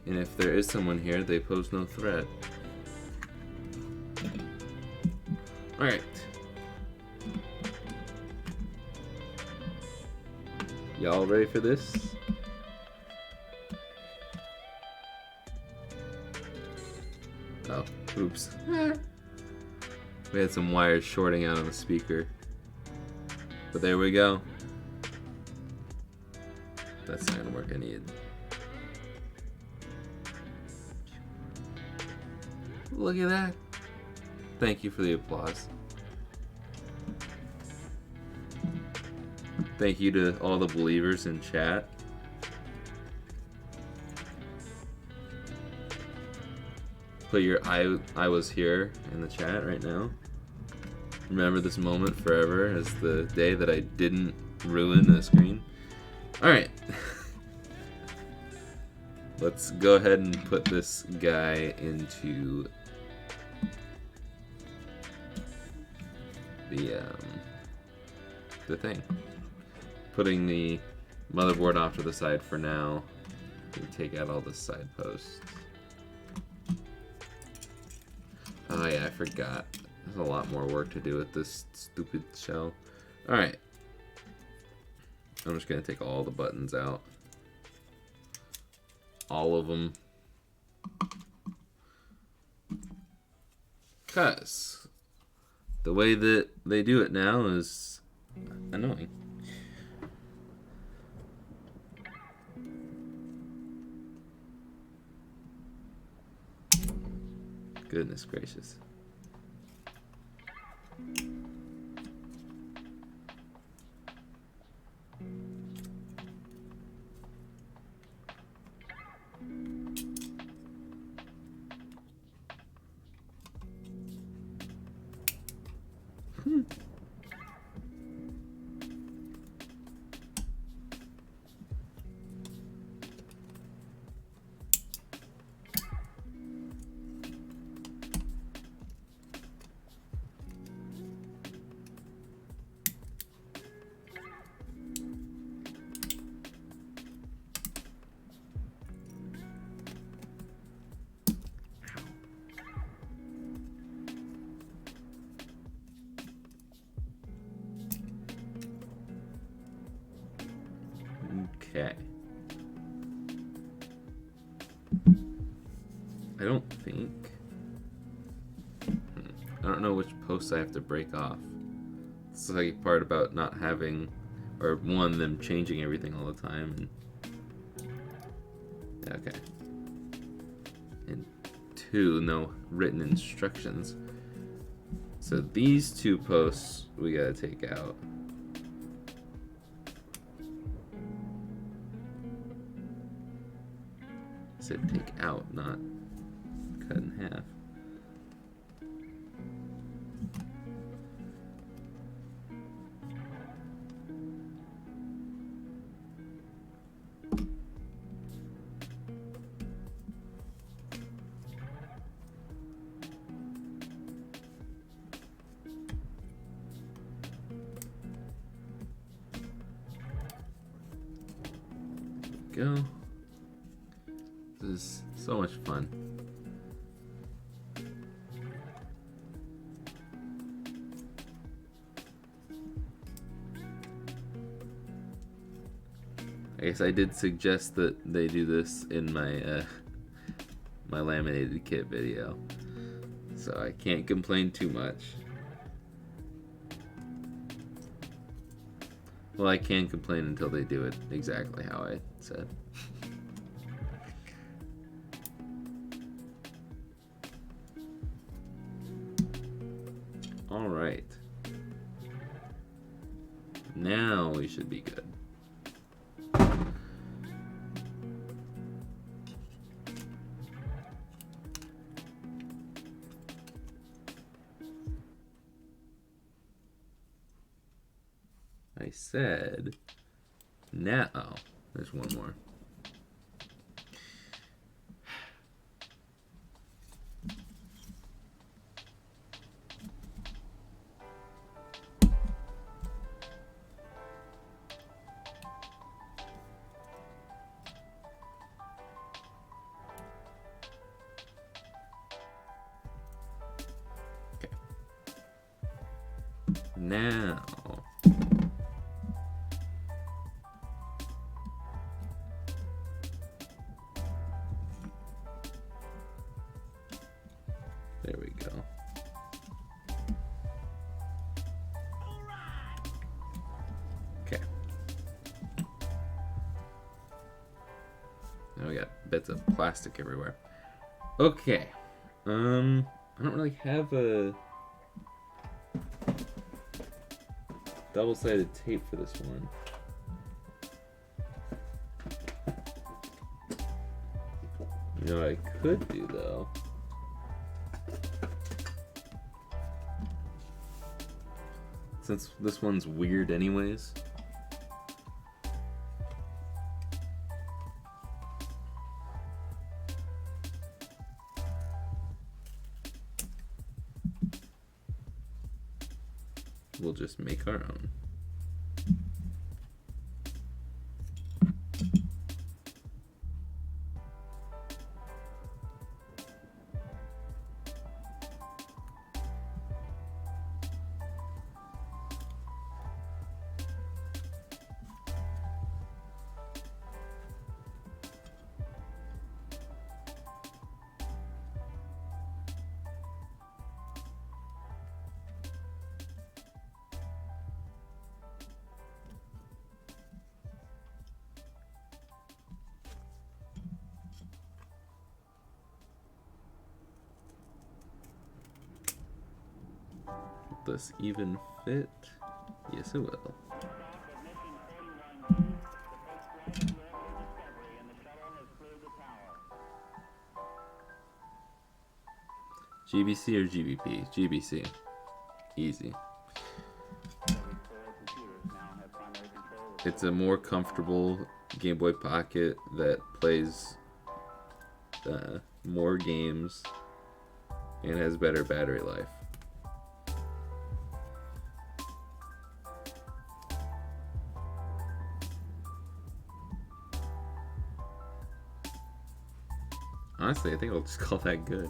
A: And if there is someone here, they pose no threat. Alright. Y'all ready for this? Oh, oops. We had some wires shorting out on the speaker. But there we go. That's not gonna work. I need. Look at that. Thank you for the applause. Thank you to all the believers in chat. Put your I was here in the chat right now. Remember this moment forever as the day that I didn't ruin the screen. Alright. Let's go ahead and put this guy into the thing. Putting the motherboard off to the side for now. We take out all the side posts. Oh yeah, I forgot. There's a lot more work to do with this stupid shell. Alright. I'm just gonna take all the buttons out. All of them. Cause the way that they do it now is annoying. Goodness gracious. Okay. I don't think. I don't know which posts I have to break off. This is like part about not having, or one, them changing everything all the time. And, okay. And two, no written instructions. So these two posts we gotta take out. Said take out, not cut in half. Go. This is so much fun. I guess I did suggest that they do this in my my laminated kit video, so I can't complain too much. Well, I can complain until they do it exactly how I said. All right. Now we should be good. I said, now, there's one more. Okay. Now. There we go. Okay. Now we got bits of plastic everywhere. Okay. I don't really have a double-sided tape for this one. You know what I could do though? Since this one's weird anyways. We'll just make our own. Will this even fit? Yes, it will. GBC or GBP? GBC. Easy. It's a more comfortable Game Boy Pocket that plays more games and has better battery life. Honestly, I think I'll just call that good.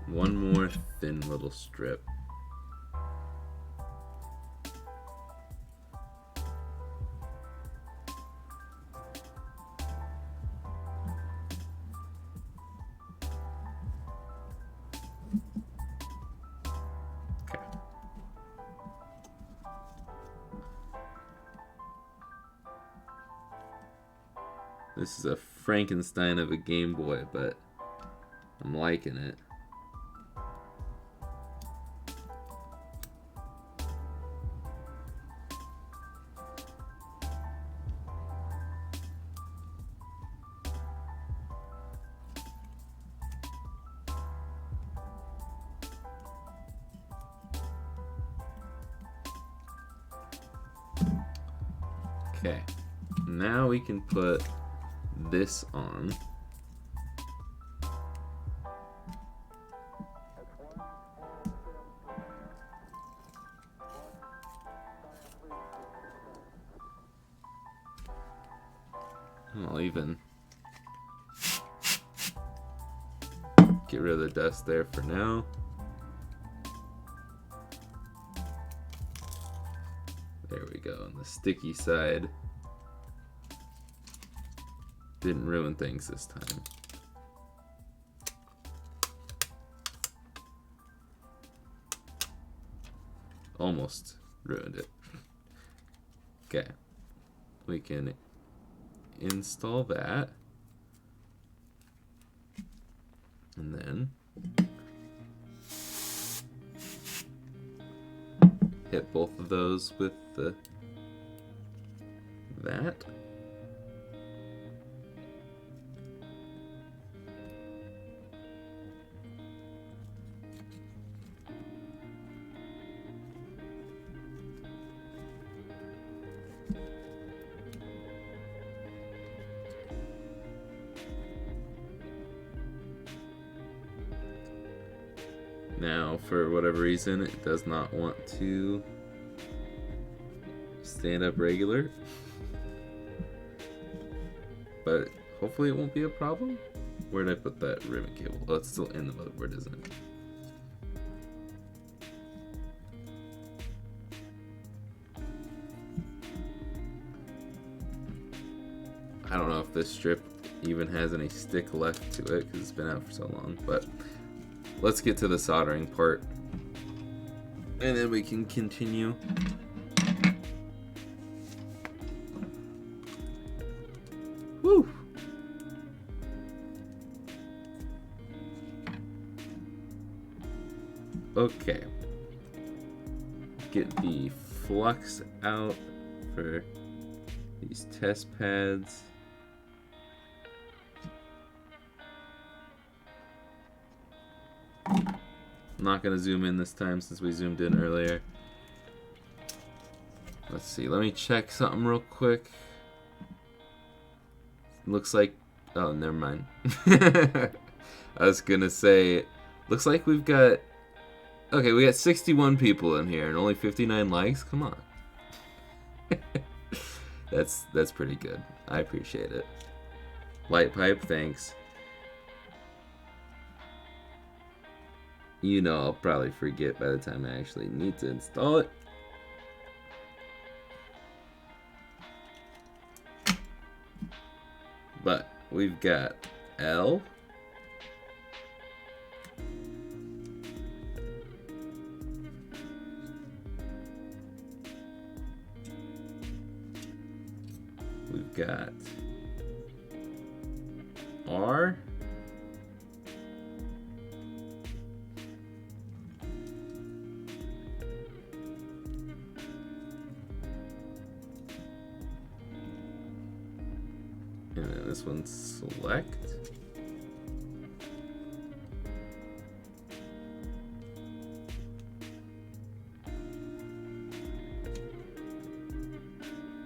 A: One more thin little strip. This is a Frankenstein of a Game Boy, but I'm liking it. Okay, now we can put this on. I'll even get rid of the dust there for now. There we go. On the sticky side, didn't ruin things this time. Almost ruined it. Okay, we can install that, and then hit both of those with that. Now, for whatever reason, it does not want to stand up regular. But hopefully it won't be a problem. Where did I put that ribbon cable? Oh, it's still in the motherboard, isn't it? I don't know if this strip even has any stick left to it because it's been out for so long, but let's get to the soldering part, and then we can continue. Woo! Okay. Get the flux out for these test pads. I'm not going to zoom in this time since we zoomed in earlier. Let's see. Let me check something real quick. Looks like... Oh, never mind. I was going to say... Looks like we've got... Okay, we got 61 people in here and only 59 likes? Come on. That's pretty good. I appreciate it. Light pipe, thanks. You know I'll probably forget by the time I actually need to install it. But we've got L. We've got R. And then this one's select.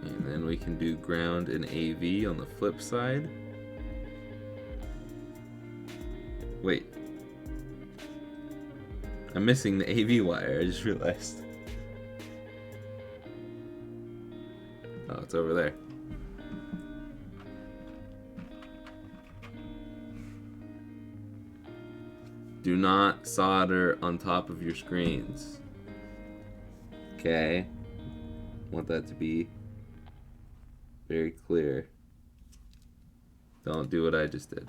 A: And then we can do ground and AV on the flip side. Wait. I'm missing the AV wire, I just realized. Oh, it's over there. Do not solder on top of your screens. Okay. Want that to be very clear. Don't do what I just did.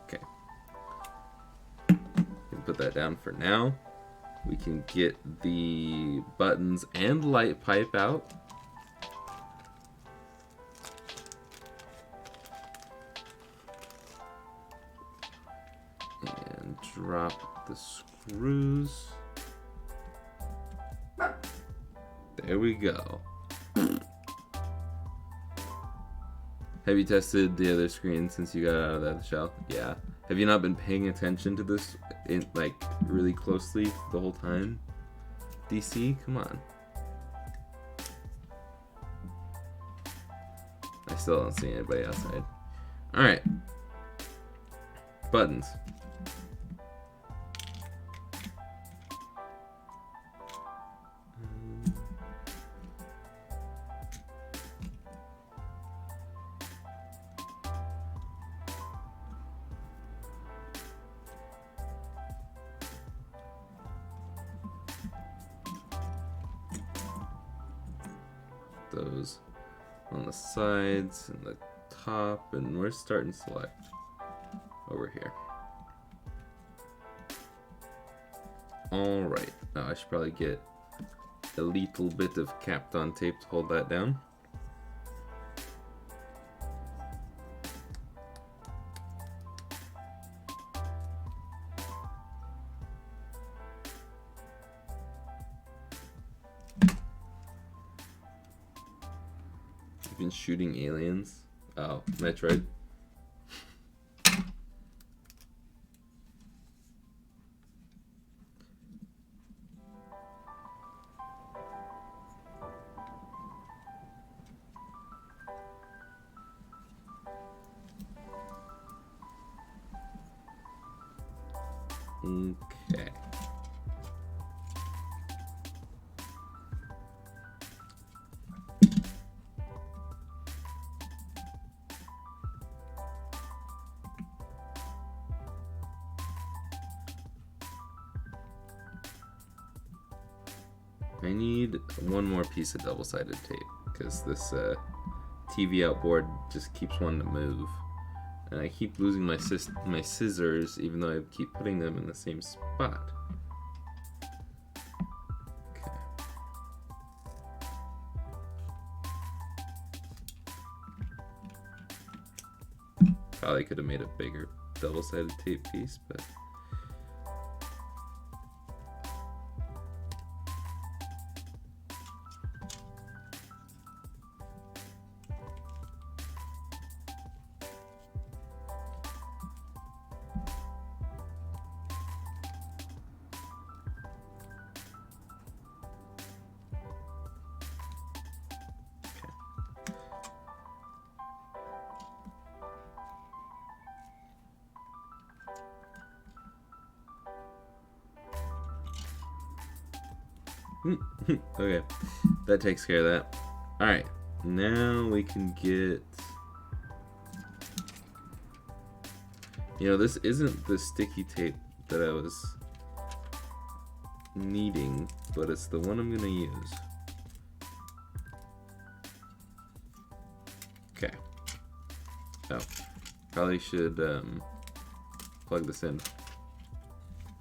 A: Okay. Can put that down for now. We can get the buttons and light pipe out. And drop the screws. There we go. Have you tested the other screen since you got out of that shell? Yeah. Have you not been paying attention to this in like really closely the whole time. DC, come on. I still don't see anybody outside. Alright. Buttons. Those on the sides and the top, and we're starting select over here. Alright, I should probably get a little bit of Kapton tape to hold that down. Been shooting aliens. Oh, Metroid. Okay. I need one more piece of double-sided tape because this TV outboard just keeps wanting to move, and I keep losing my scissors even though I keep putting them in the same spot. Okay. Probably could have made a bigger double-sided tape piece, but. Okay, that takes care of that. Alright, now we can get... You know, this isn't the sticky tape that I was needing, but it's the one I'm gonna use. Okay. Oh, probably should plug this in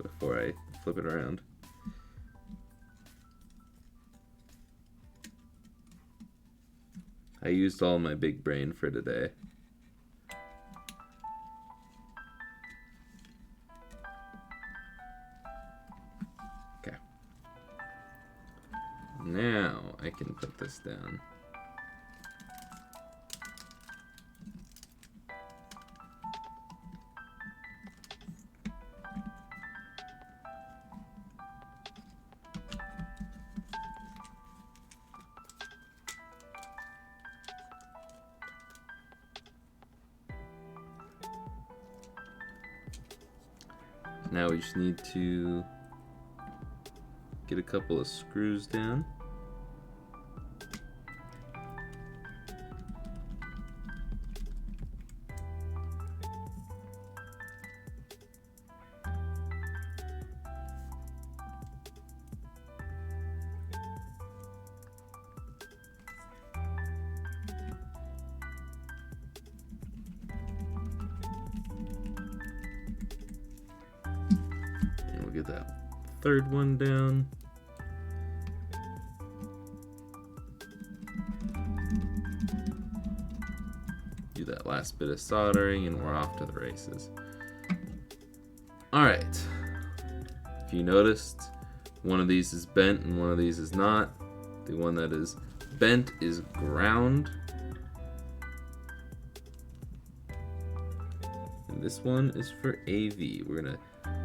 A: before I flip it around. I used all my big brain for today. Okay. Now I can put this down. Now we just need to get a couple of screws down. Get that third one down. Do that last bit of soldering and we're off to the races. Alright. If you noticed, one of these is bent and one of these is not. The one that is bent is ground. And this one is for AV. We're gonna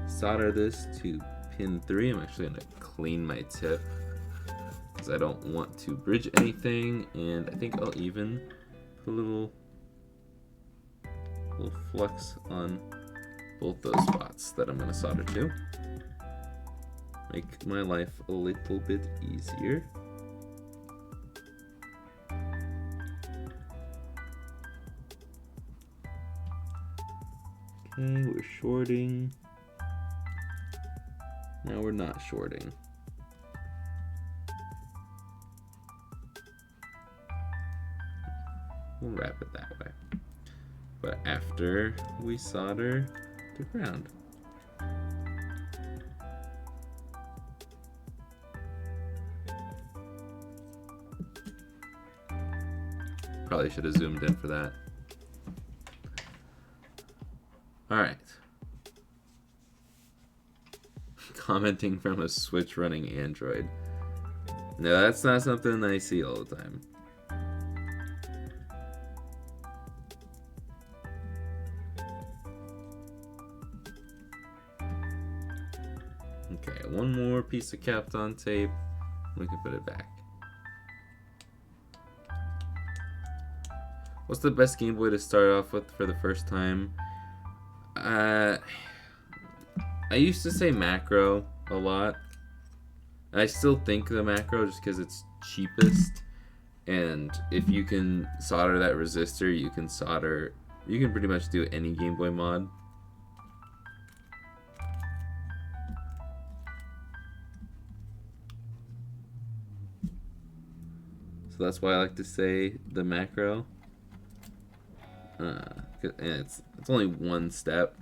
A: solder this to pin 3. I'm actually going to clean my tip because I don't want to bridge anything, and I think I'll even put a little flux on both those spots that I'm going to solder to. Make my life a little bit easier. Okay, we're shorting. Now we're not shorting. We'll wrap it that way. But after we solder the ground. Probably should have zoomed in for that. Alright. Commenting from a Switch running Android. No, that's not something I see all the time. Okay, one more piece of Kapton tape. We can put it back. What's the best Game Boy to start off with for the first time? I used to say macro a lot. I still think the macro just because it's cheapest, and if you can solder that resistor, you can pretty much do any Game Boy mod. So that's why I like to say the macro. And it's only one step.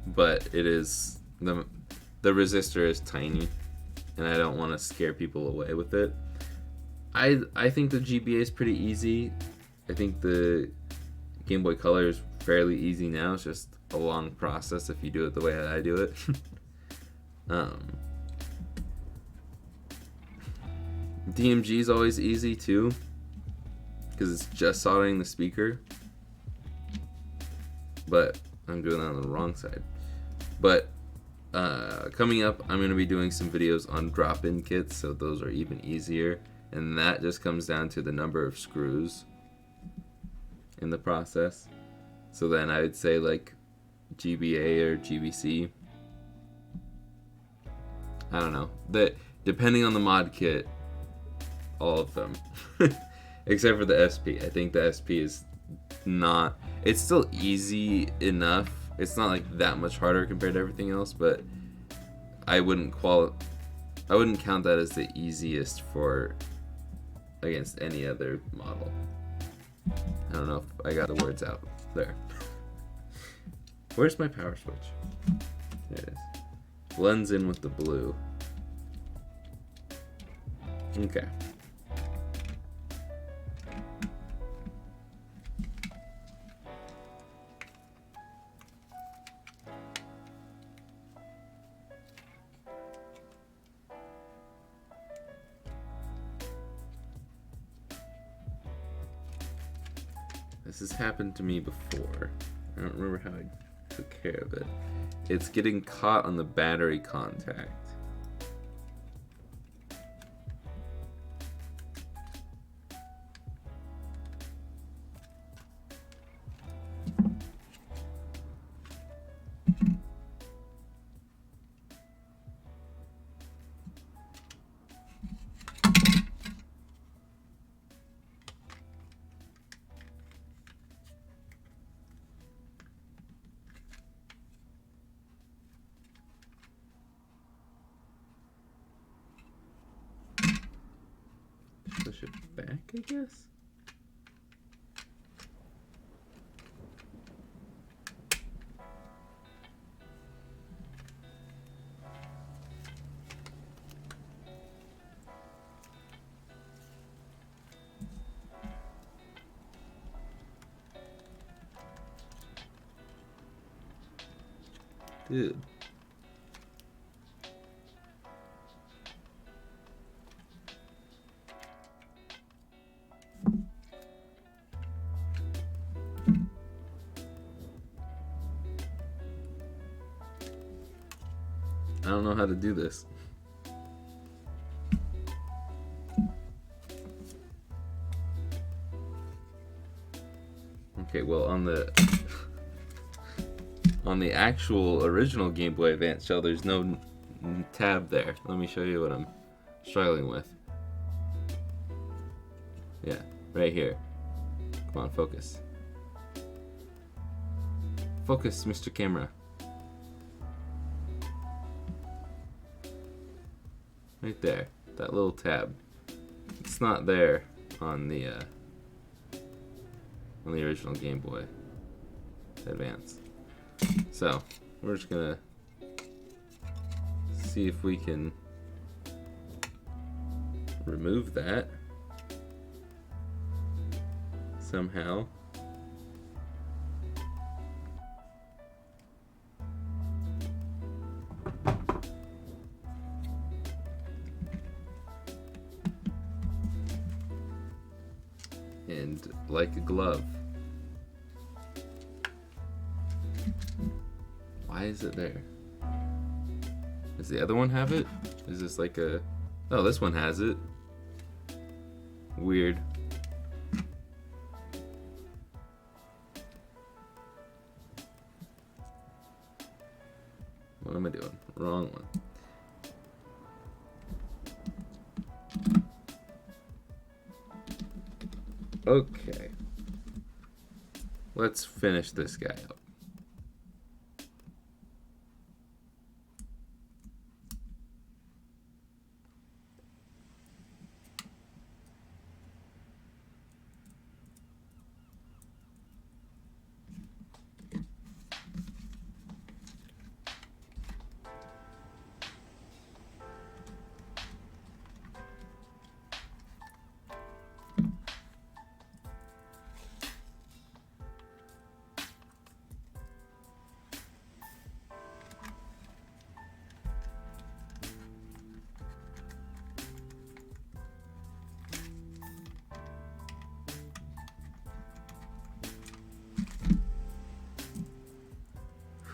A: But it is the resistor is tiny, and I don't want to scare people away with it. I think the GBA is pretty easy. I think the Game Boy Color is fairly easy now. It's just a long process if you do it the way that I do it. DMG is always easy too, because it's just soldering the speaker. But I'm doing that on the wrong side. But coming up, I'm going to be doing some videos on drop-in kits, so those are even easier. And that just comes down to the number of screws in the process. So then I would say like GBA or GBC. I don't know. Depending on the mod kit, all of them. Except for the SP. I think the SP is not... It's still easy enough. It's not like that much harder compared to everything else, but I wouldn't count that as the easiest against any other model. I don't know if I got the words out there. Where's my power switch? There it is. Blends in with the blue. Okay. This has happened to me before. I don't remember how I took care of it. It's getting caught on the battery contact. Push it back, I guess? Dude. I don't know how to do this. Okay, well on the actual original Game Boy Advance shell, there's no tab there. Let me show you what I'm struggling with. Yeah, right here. Come on, focus. Focus, Mr. Camera. Right there, that little tab. It's not there on the original Game Boy Advance. So we're just gonna see if we can remove that somehow. And like a glove. Why is it there? Does the other one have it? Is this like a... Oh, this one has it. Weird. What am I doing? Wrong one. Okay. Let's finish this guy up.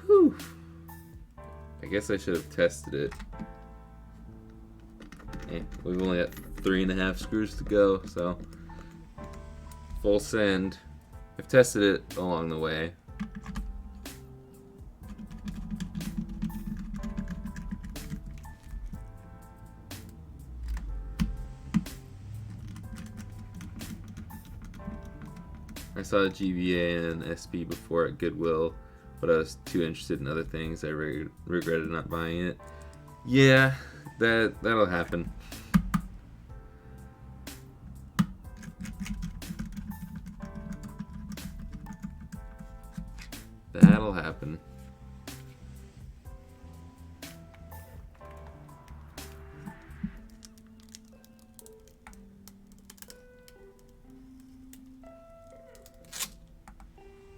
A: Whew. I guess I should have tested it. We've only got 3.5 screws to go, so full send. I've tested it along the way. I saw GBA and SP before at Goodwill, but I was too interested in other things. I regretted not buying it. Yeah, that'll happen. That'll happen.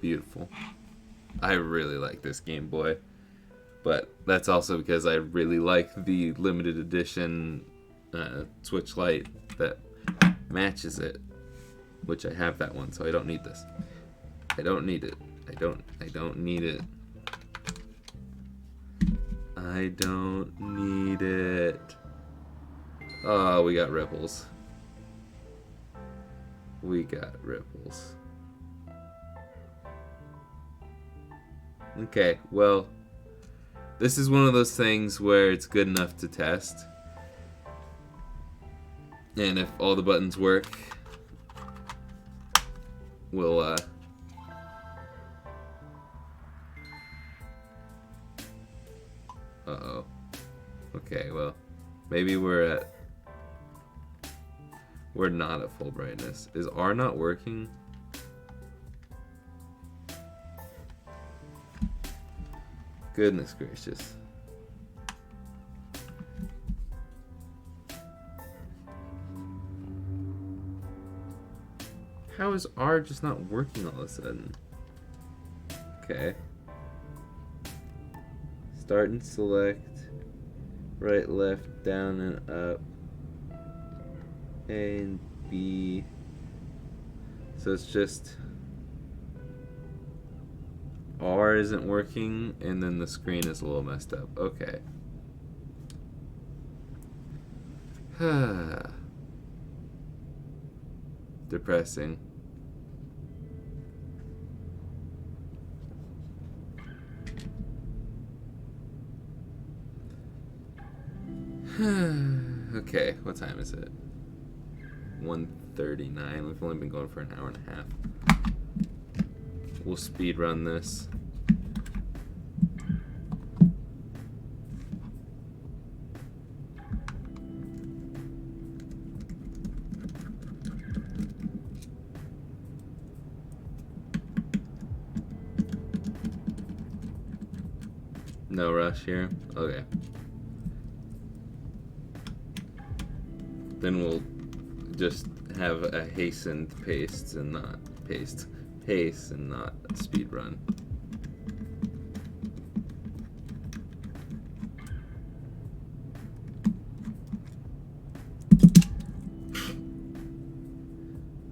A: Beautiful. I really like this Game Boy, but that's also because I really like the limited edition Switch Lite that matches it, which I have that one, so I don't need this. I don't need it. I don't need it. I don't need it. Oh, we got ripples. We got ripples. Okay, well, this is one of those things where it's good enough to test. And if all the buttons work, we'll, uh-oh. Okay, well, maybe we're not at full brightness. Is R not working? Goodness gracious. How is R just not working all of a sudden? Okay. Start and select. Right, left, down, and up. A and B. So it's just R isn't working, and then the screen is a little messed up. Okay. Depressing. Okay, what time is it? 1:39. We've only been going for an hour and a half. We'll speed run this. No rush here? Okay. Then we'll just have a hastened pace and not speed run.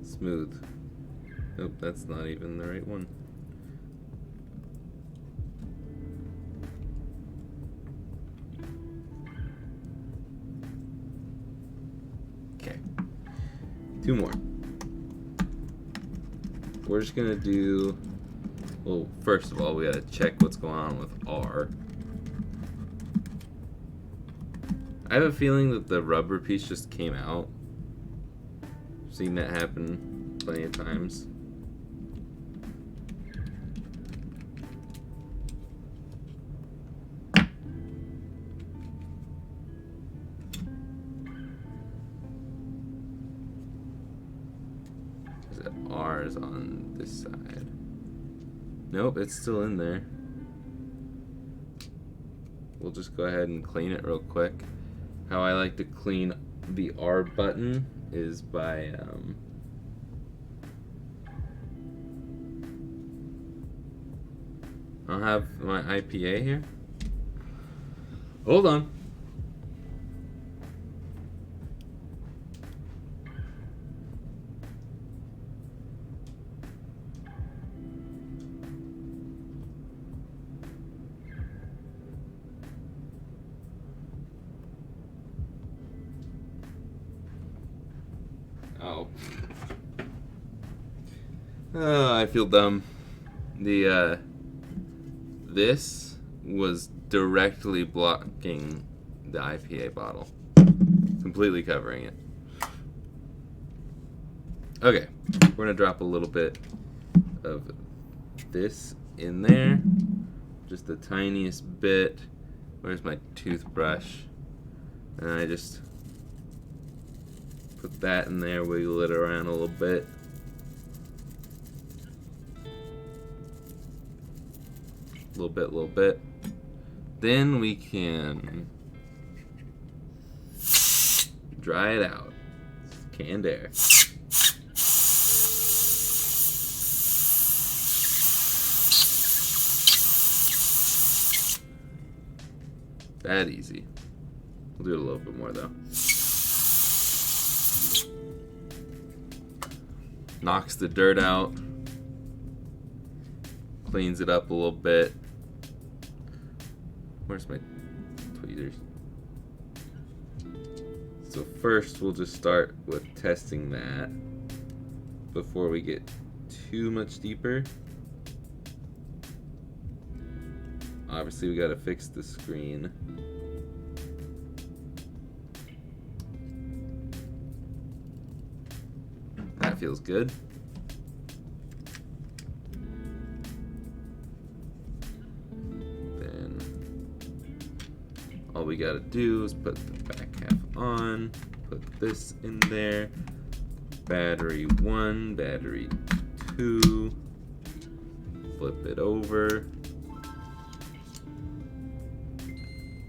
A: Smooth. Nope, that's not even the right one. Okay. 2 more. We're just gonna do, well, first of all, we gotta check what's going on with R. I have a feeling that the rubber piece just came out. I've seen that happen plenty of times. R is on this side. Nope, it's still in there. We'll just go ahead and clean it real quick. How I like to clean the R button is by I'll have my IPA here. Hold on. Oh, I feel dumb. This was directly blocking the IPA bottle, completely covering it. Okay, we're gonna drop a little bit of this in there, just the tiniest bit. Where's my toothbrush? And I just put that in there, wiggle it around a little bit. Little bit. Then we can dry it out. Canned air. That easy. We'll do it a little bit more though. Knocks the dirt out. Cleans it up a little bit. Where's my tweezers? So first we'll just start with testing that before we get too much deeper. Obviously we gotta fix the screen. That feels good. All we gotta do is put the back half on, put this in there, battery 1, battery 2, flip it over.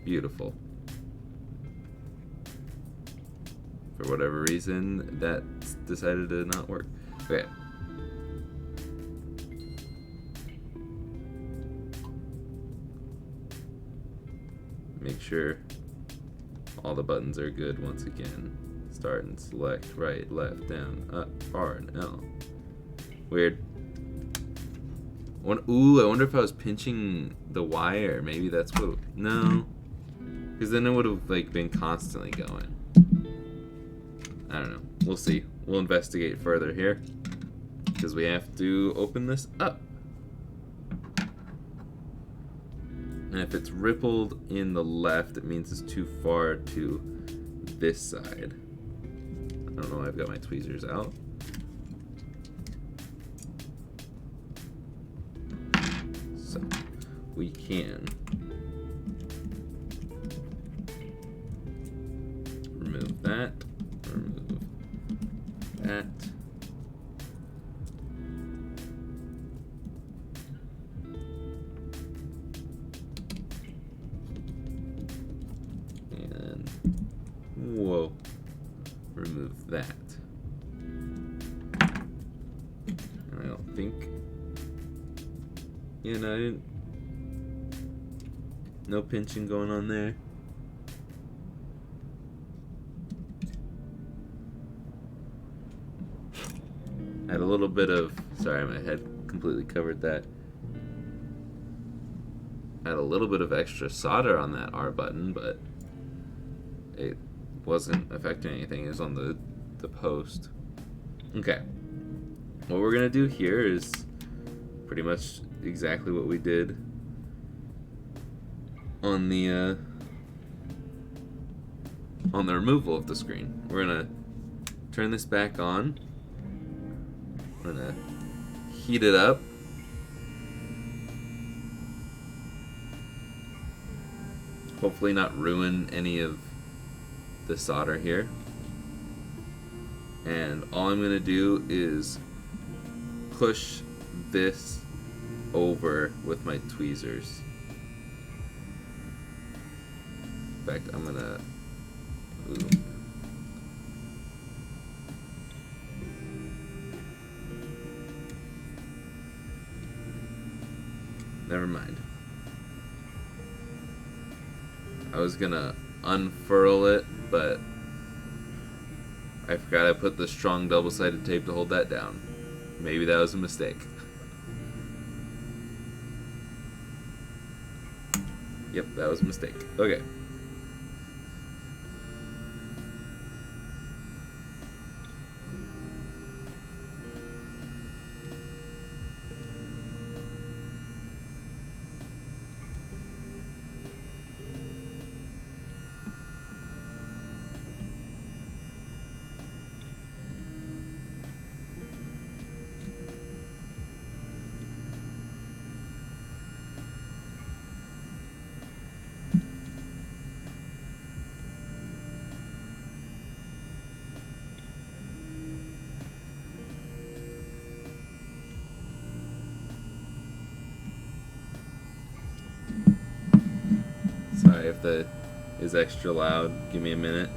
A: Beautiful. For whatever reason, that decided to not work. Okay. Make sure all the buttons are good once again. Start and select, right, left, down, up, R, and L. Weird. Ooh, I wonder if I was pinching the wire. Maybe that's what. No. Because then it would have like been constantly going. I don't know. We'll see. We'll investigate further here because we have to open this up. And if it's rippled in the left, it means it's too far to this side. I don't know why I've got my tweezers out. So we can remove that, remove that. And whoa, remove that. And I don't think, yeah, no, I didn't, no pinching going on there. Had a little bit of, sorry, my head completely covered that. Had a little bit of extra solder on that R button, but it wasn't affecting anything. It was on the post. Okay. What we're gonna do here is pretty much exactly what we did on the removal of the screen. We're gonna turn this back on. We're gonna heat it up. Hopefully not ruin any of the solder here. And all I'm gonna do is push this over with my tweezers. In fact, I'm gonna, ooh. Never mind. I was gonna unfurl it, but I forgot I put the strong double-sided tape to hold that down. Maybe that was a mistake. Yep, that was a mistake. Okay. Sorry if that is extra loud. Give me a minute.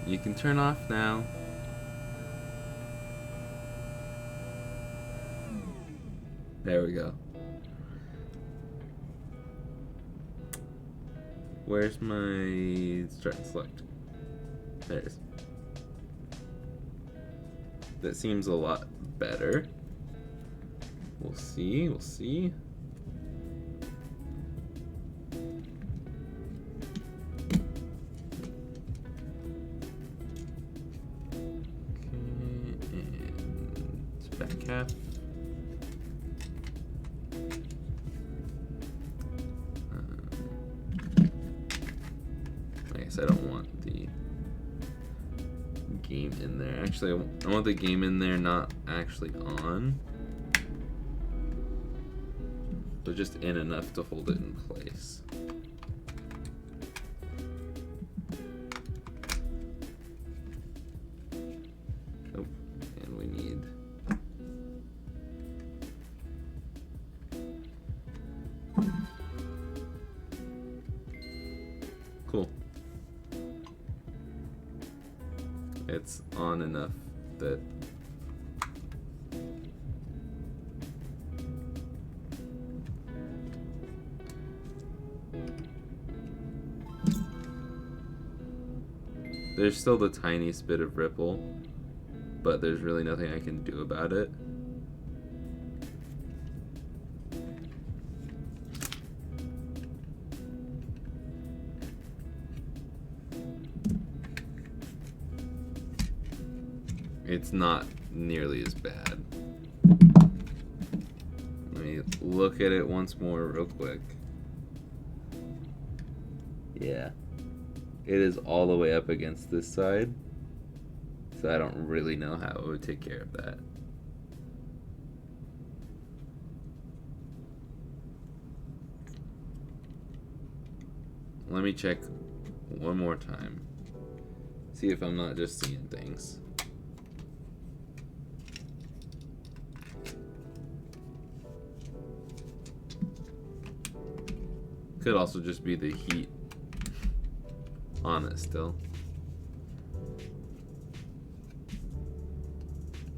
A: You can turn off now. There we go. Where's my start and select? There it is. That seems a lot better. We'll see, we'll see. Back half. I guess I don't want the game in there. Actually, I want the game in there not actually on, but just in enough to hold it in place. Nope. it's on enough that there's still the tiniest bit of ripple, but there's really nothing I can do about it. It's not nearly as bad. Let me look at it once more real quick. Yeah. It is all the way up against this side. So I don't really know how it would take care of that. Let me check one more time. See if I'm not just seeing things. Could also just be the heat on it still.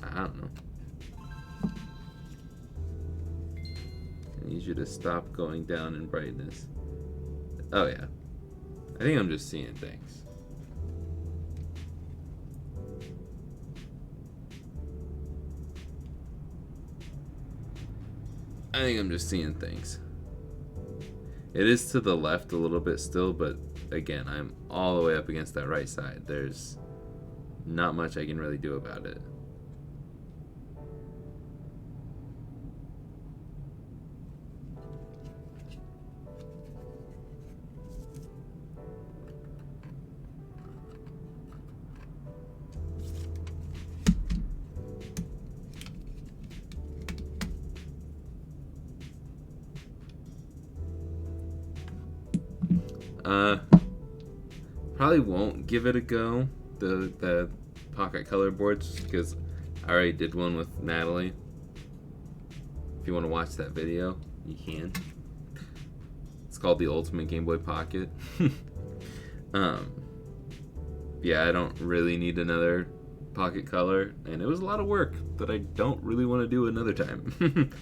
A: I don't know. I need you to stop going down in brightness. Oh yeah. I think I'm just seeing things. I think I'm just seeing things. It is to the left a little bit still, but again, I'm all the way up against that right side. There's not much I can really do about it. Probably won't give it a go, the pocket color boards, because I already did one with Natalie. If you want to watch that video, you can. It's called the Ultimate Game Boy Pocket. Yeah, I don't really need another pocket color, and it was a lot of work that I don't really want to do another time.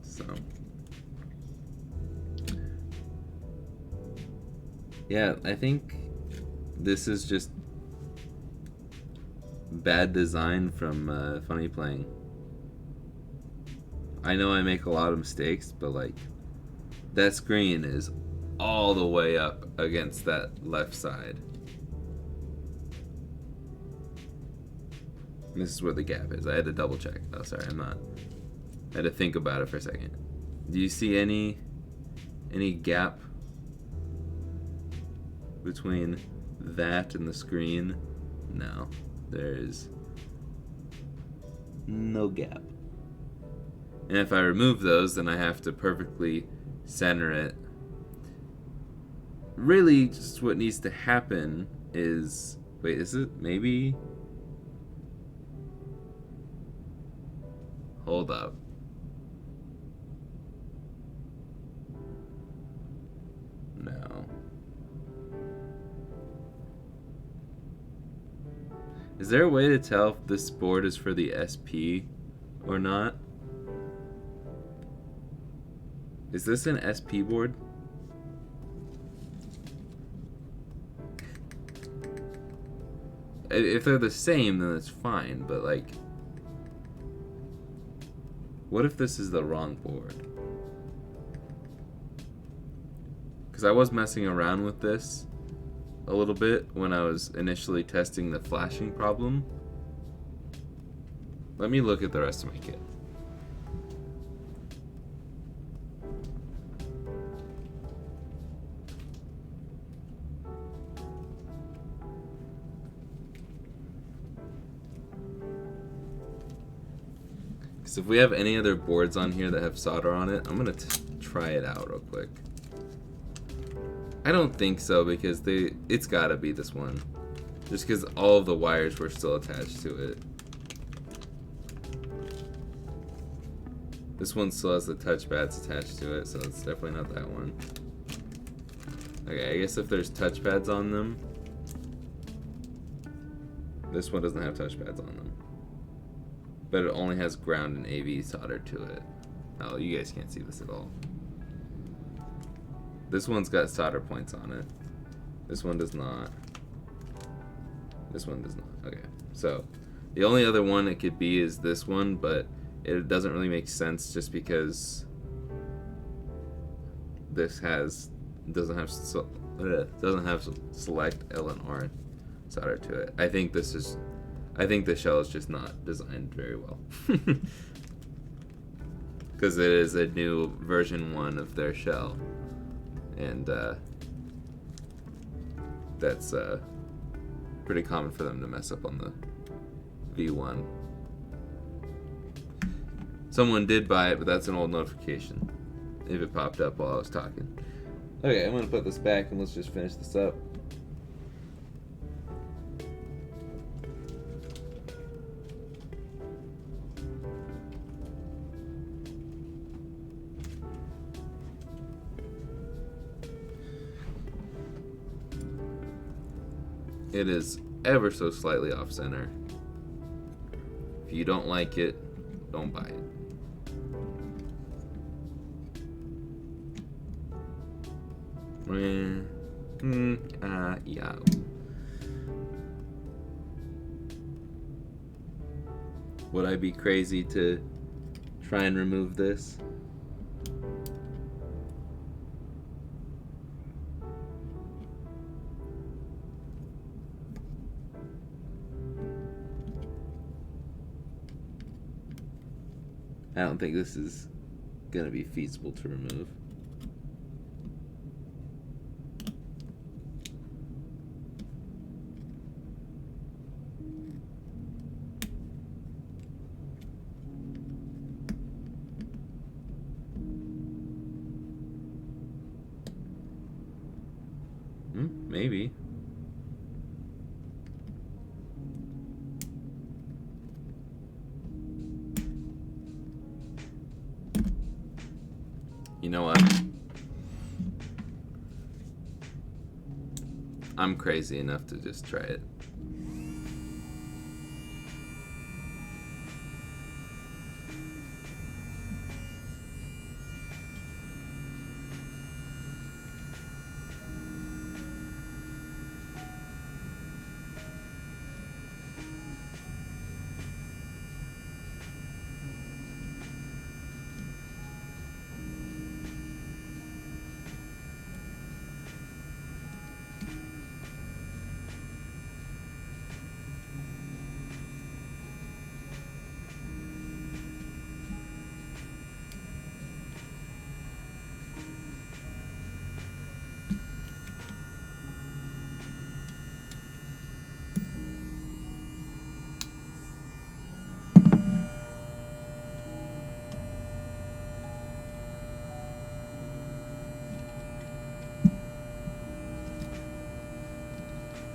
A: So yeah, I think this is just bad design from Funny Playing. I know I make a lot of mistakes, but like, that screen is all the way up against that left side. And this is where the gap is. I had to double check. Oh, sorry, I had to think about it for a second. Do you see any gap between that and the screen? No, there's no gap. And if I remove those, then I have to perfectly center it. Really, just what needs to happen is, wait, is it maybe? Hold up. No. Is there a way to tell if this board is for the SP or not? Is this an SP board? If they're the same, then it's fine, but like, what if this is the wrong board? Because I was messing around with this a little bit when I was initially testing the flashing problem. Let me look at the rest of my kit. Because if we have any other boards on here that have solder on it, I'm gonna try it out real quick. I don't think so, because it's gotta be this one. Just because all of the wires were still attached to it. This one still has the touchpads attached to it, so it's definitely not that one. Okay, I guess if there's touchpads on them, This one doesn't have touchpads on them. But it only has ground and AV soldered to it. Oh, you guys can't see this at all. This one's got solder points on it. This one does not. This one does not. Okay. So, the only other one it could be is this one, but it doesn't really make sense just because this doesn't have select L and R solder to it. I think the shell is just not designed very well. Because it is a new version 1 of their shell. And that's pretty common for them to mess up on the V1. Someone did buy it, but that's an old notification. If it popped up while I was talking. Okay, I'm going to put this back and let's just finish this up. It is ever so slightly off center. If you don't like it, don't buy it. Yeah. Would I be crazy to try and remove this? I don't think this is gonna be feasible to remove. Maybe. You know what? I'm crazy enough to just try it.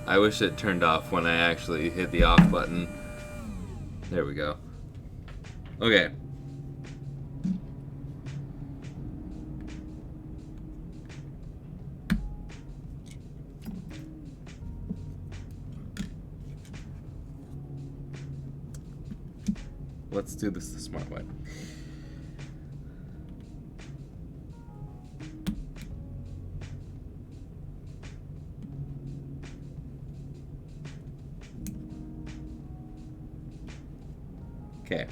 A: I wish it turned off when I actually hit the off button. There we go. Okay. Let's do this the smart way. Okay.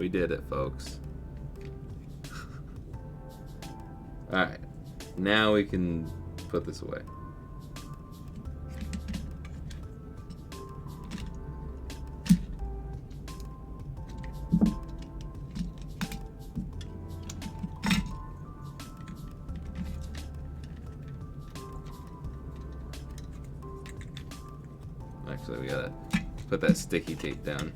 A: We did it, folks. Alright. Now we can put this away. Actually, we gotta put that sticky tape down.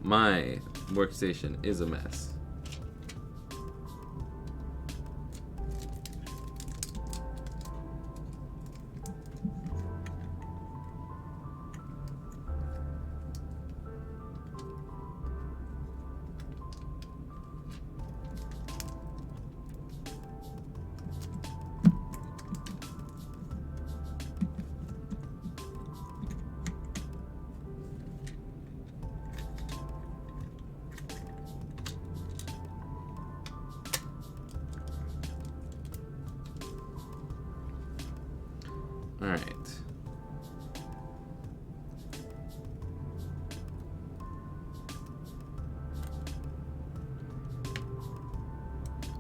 A: My workstation is a mess. All right.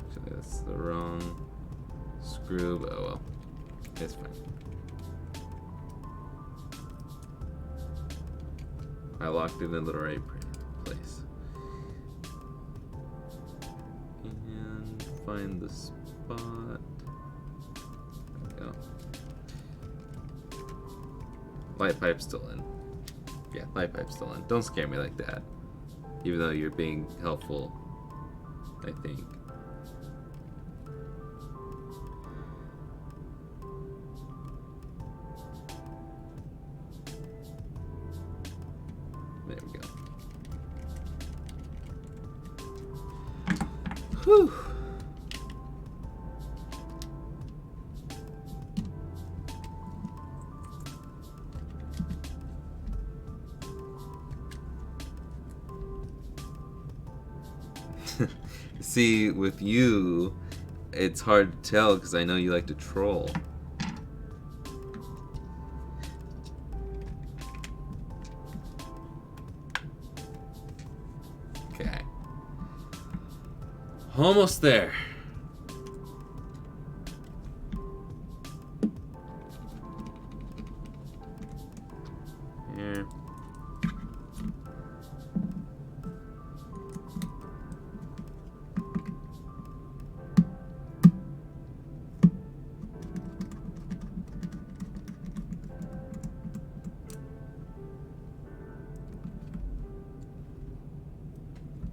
A: Actually, that's the wrong screw, but oh well. It's fine. I locked it in the right place. And find the spot. There we go. Light pipe's still in. Yeah, light pipe's still in. Don't scare me like that. Even though you're being helpful, I think. There we go. Whew. See, with you, it's hard to tell because I know you like to troll. Okay. Almost there. Here.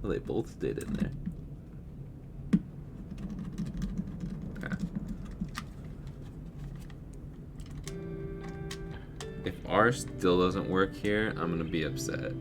A: Well, they both stayed in there. Okay. If R still doesn't work here, I'm gonna be upset.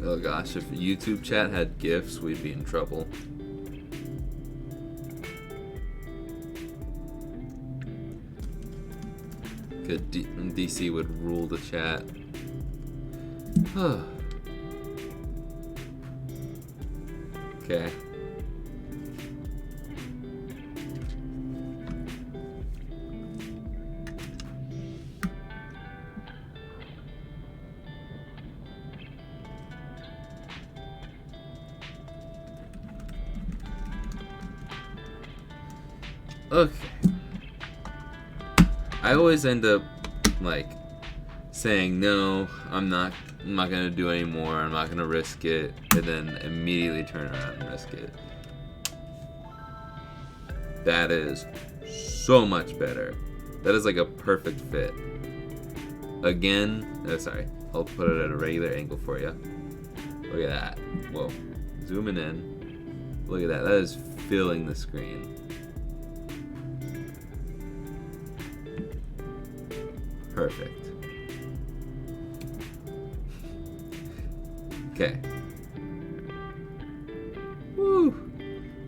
A: Oh gosh, if YouTube chat had GIFs, we'd be in trouble. Good, DC would rule the chat. Okay. Okay. I always end up like saying no, I'm not gonna do anymore, I'm not gonna risk it, and then immediately turn around and risk it. That is so much better. That is like a perfect fit. Again, sorry, I'll put it at a regular angle for you. Look at that. Whoa. Zooming in. Look at that. That is filling the screen. Perfect. Okay. Woo.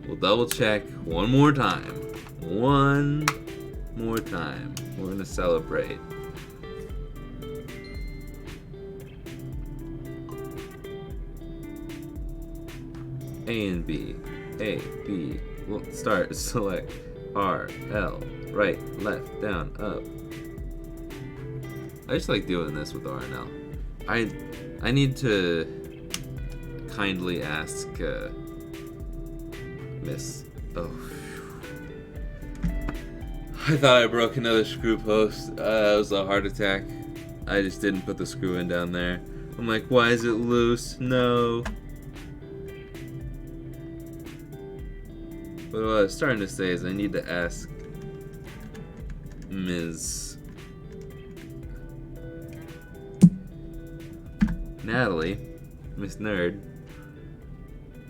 A: We'll double check one more time. One more time. We're gonna celebrate. A and B. A, B. Start, select. R, L. Right, left, down, up. I just like doing this with R and L. I need to kindly ask Miss. Oh. I thought I broke another screw post. That was a heart attack. I just didn't put the screw in down there. I'm like, why is it loose? No. But what I was starting to say is I need to ask Ms. Natalie, Miss Nerd,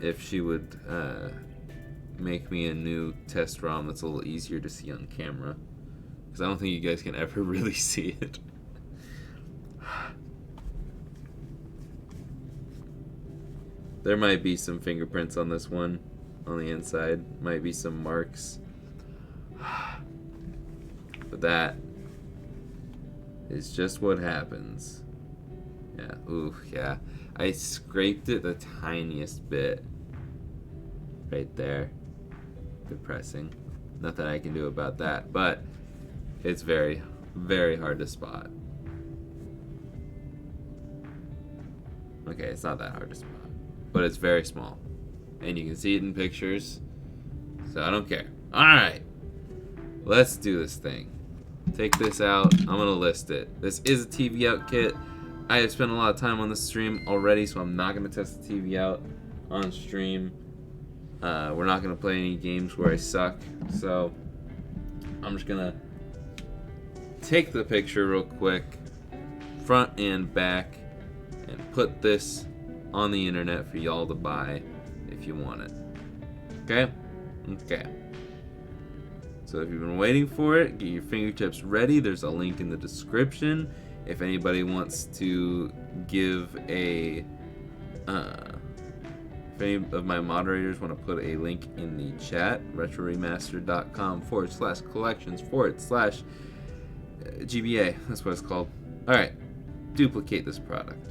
A: if she would make me a new test ROM that's a little easier to see on camera. Because I don't think you guys can ever really see it. There might be some fingerprints on this one, on the inside. Might be some marks. But that is just what happens. Yeah, ooh, yeah. I scraped it the tiniest bit. Right there. Depressing. Nothing I can do about that, but it's very, very hard to spot. Okay, it's not that hard to spot, but it's very small. And you can see it in pictures, so I don't care. Alright, let's do this thing. Take this out. I'm going to list it. This is a TV out kit. I have spent a lot of time on this stream already, so I'm not going to test the TV out on stream. We're not going to play any games where I suck, so I'm just going to take the picture real quick, front and back, and put this on the internet for y'all to buy if you want it. Okay? Okay. So if you've been waiting for it, get your fingertips ready. There's a link in the description. If anybody wants to give a... if any of my moderators want to put a link in the chat, retroremastered.com/collections/GBA. That's what it's called. Alright. Duplicate this product.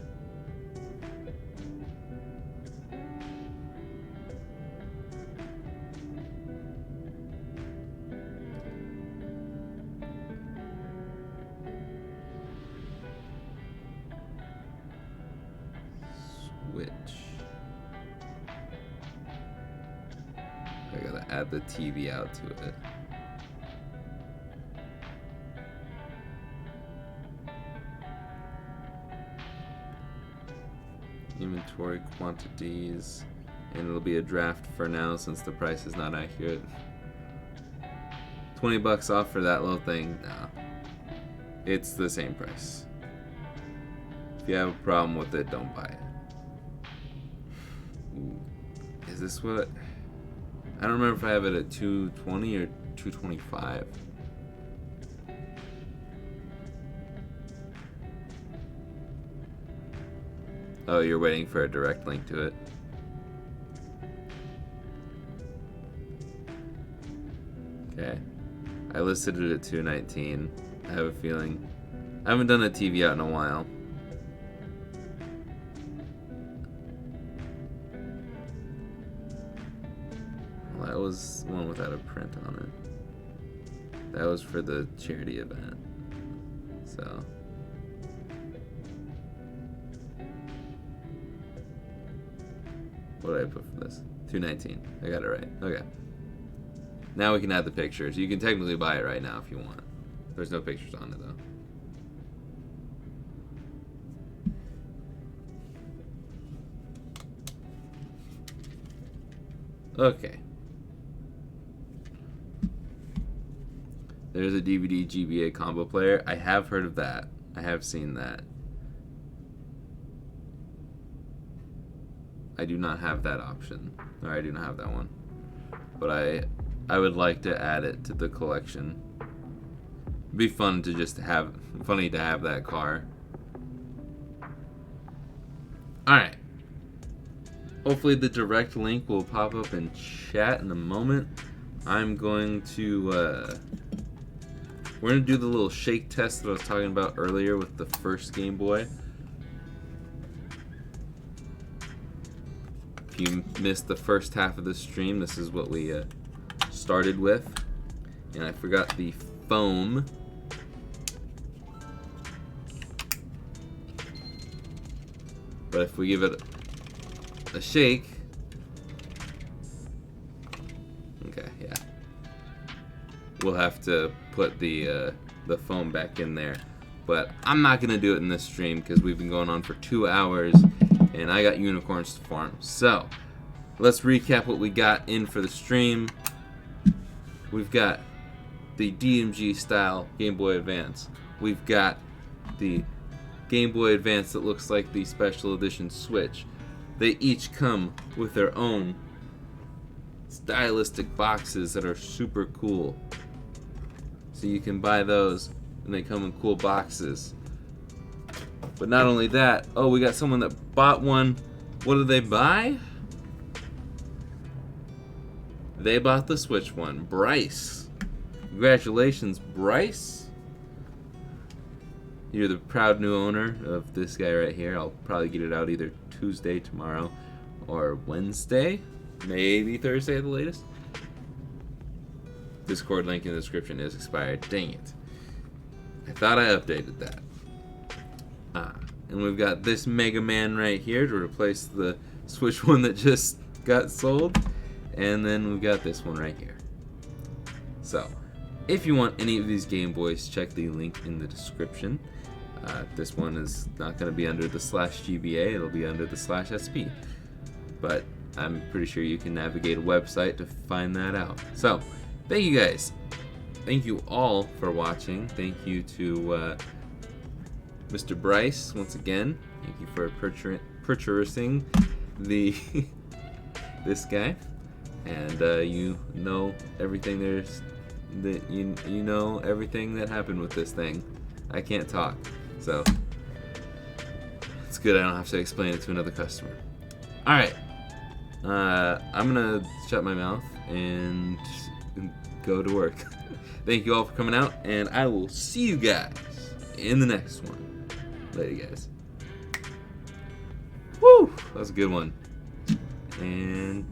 A: Switch. I gotta add the TV out to it. Inventory quantities, and it'll be a draft for now since the price is not accurate. $20 off for that little thing? No. It's the same price. If you have a problem with it, don't buy it. Ooh. Is this what... I don't remember if I have it at 220 or 225. Oh, you're waiting for a direct link to it? Okay. I listed it at 219. I have a feeling. I haven't done a TV out in a while. Well, that was one without a print on it. That was for the charity event. So... what did I put for this? 219. I got it right. Okay. Now we can add the pictures. You can technically buy it right now if you want. There's no pictures on it though. Okay. There's a DVD GBA combo player. I have heard of that. I have seen that. I do not have that option. Or I do not have that one. But I would like to add it to the collection. It'd be fun to just have, funny to have that car. Alright. Hopefully the direct link will pop up in chat in a moment. I'm going to, we're going to do the little shake test that I was talking about earlier with the first Game Boy. If you missed the first half of the stream, this is what we started with. And I forgot the foam. But if we give it a shake, okay, yeah, we'll have to put the foam back in there. But I'm not gonna do it in this stream because we've been going on for 2 hours, and I got unicorns to farm. So let's recap what we got in for the stream. We've got the DMG style Game Boy Advance. We've got the Game Boy Advance that looks like the special edition Switch. They each come with their own stylistic boxes that are super cool. So you can buy those, and they come in cool boxes. But not only that, oh, we got someone that bought one. What did they buy? They bought the Switch one. Bryce. Congratulations, Bryce. You're the proud new owner of this guy right here. I'll probably get it out either Tuesday, tomorrow, or Wednesday. Maybe Thursday at the latest. Discord link in the description is expired. Dang it. I thought I updated that. And we've got this Mega Man right here to replace the Switch one that just got sold. And then we've got this one right here. So, if you want any of these Game Boys, check the link in the description. This one is not going to be under the /GBA, it'll be under the /SP. But I'm pretty sure you can navigate a website to find that out. So, thank you guys. Thank you all for watching. Thank you to Mr. Bryce once again. Thank you for purchasing the this guy. And you know everything you know everything that happened with this thing. I can't talk, so it's good I don't have to explain it to another customer. All right, I'm gonna shut my mouth and go to work. Thank you all for coming out, and I will see you guys in the next one. Later, guys. Woo! That was a good one. And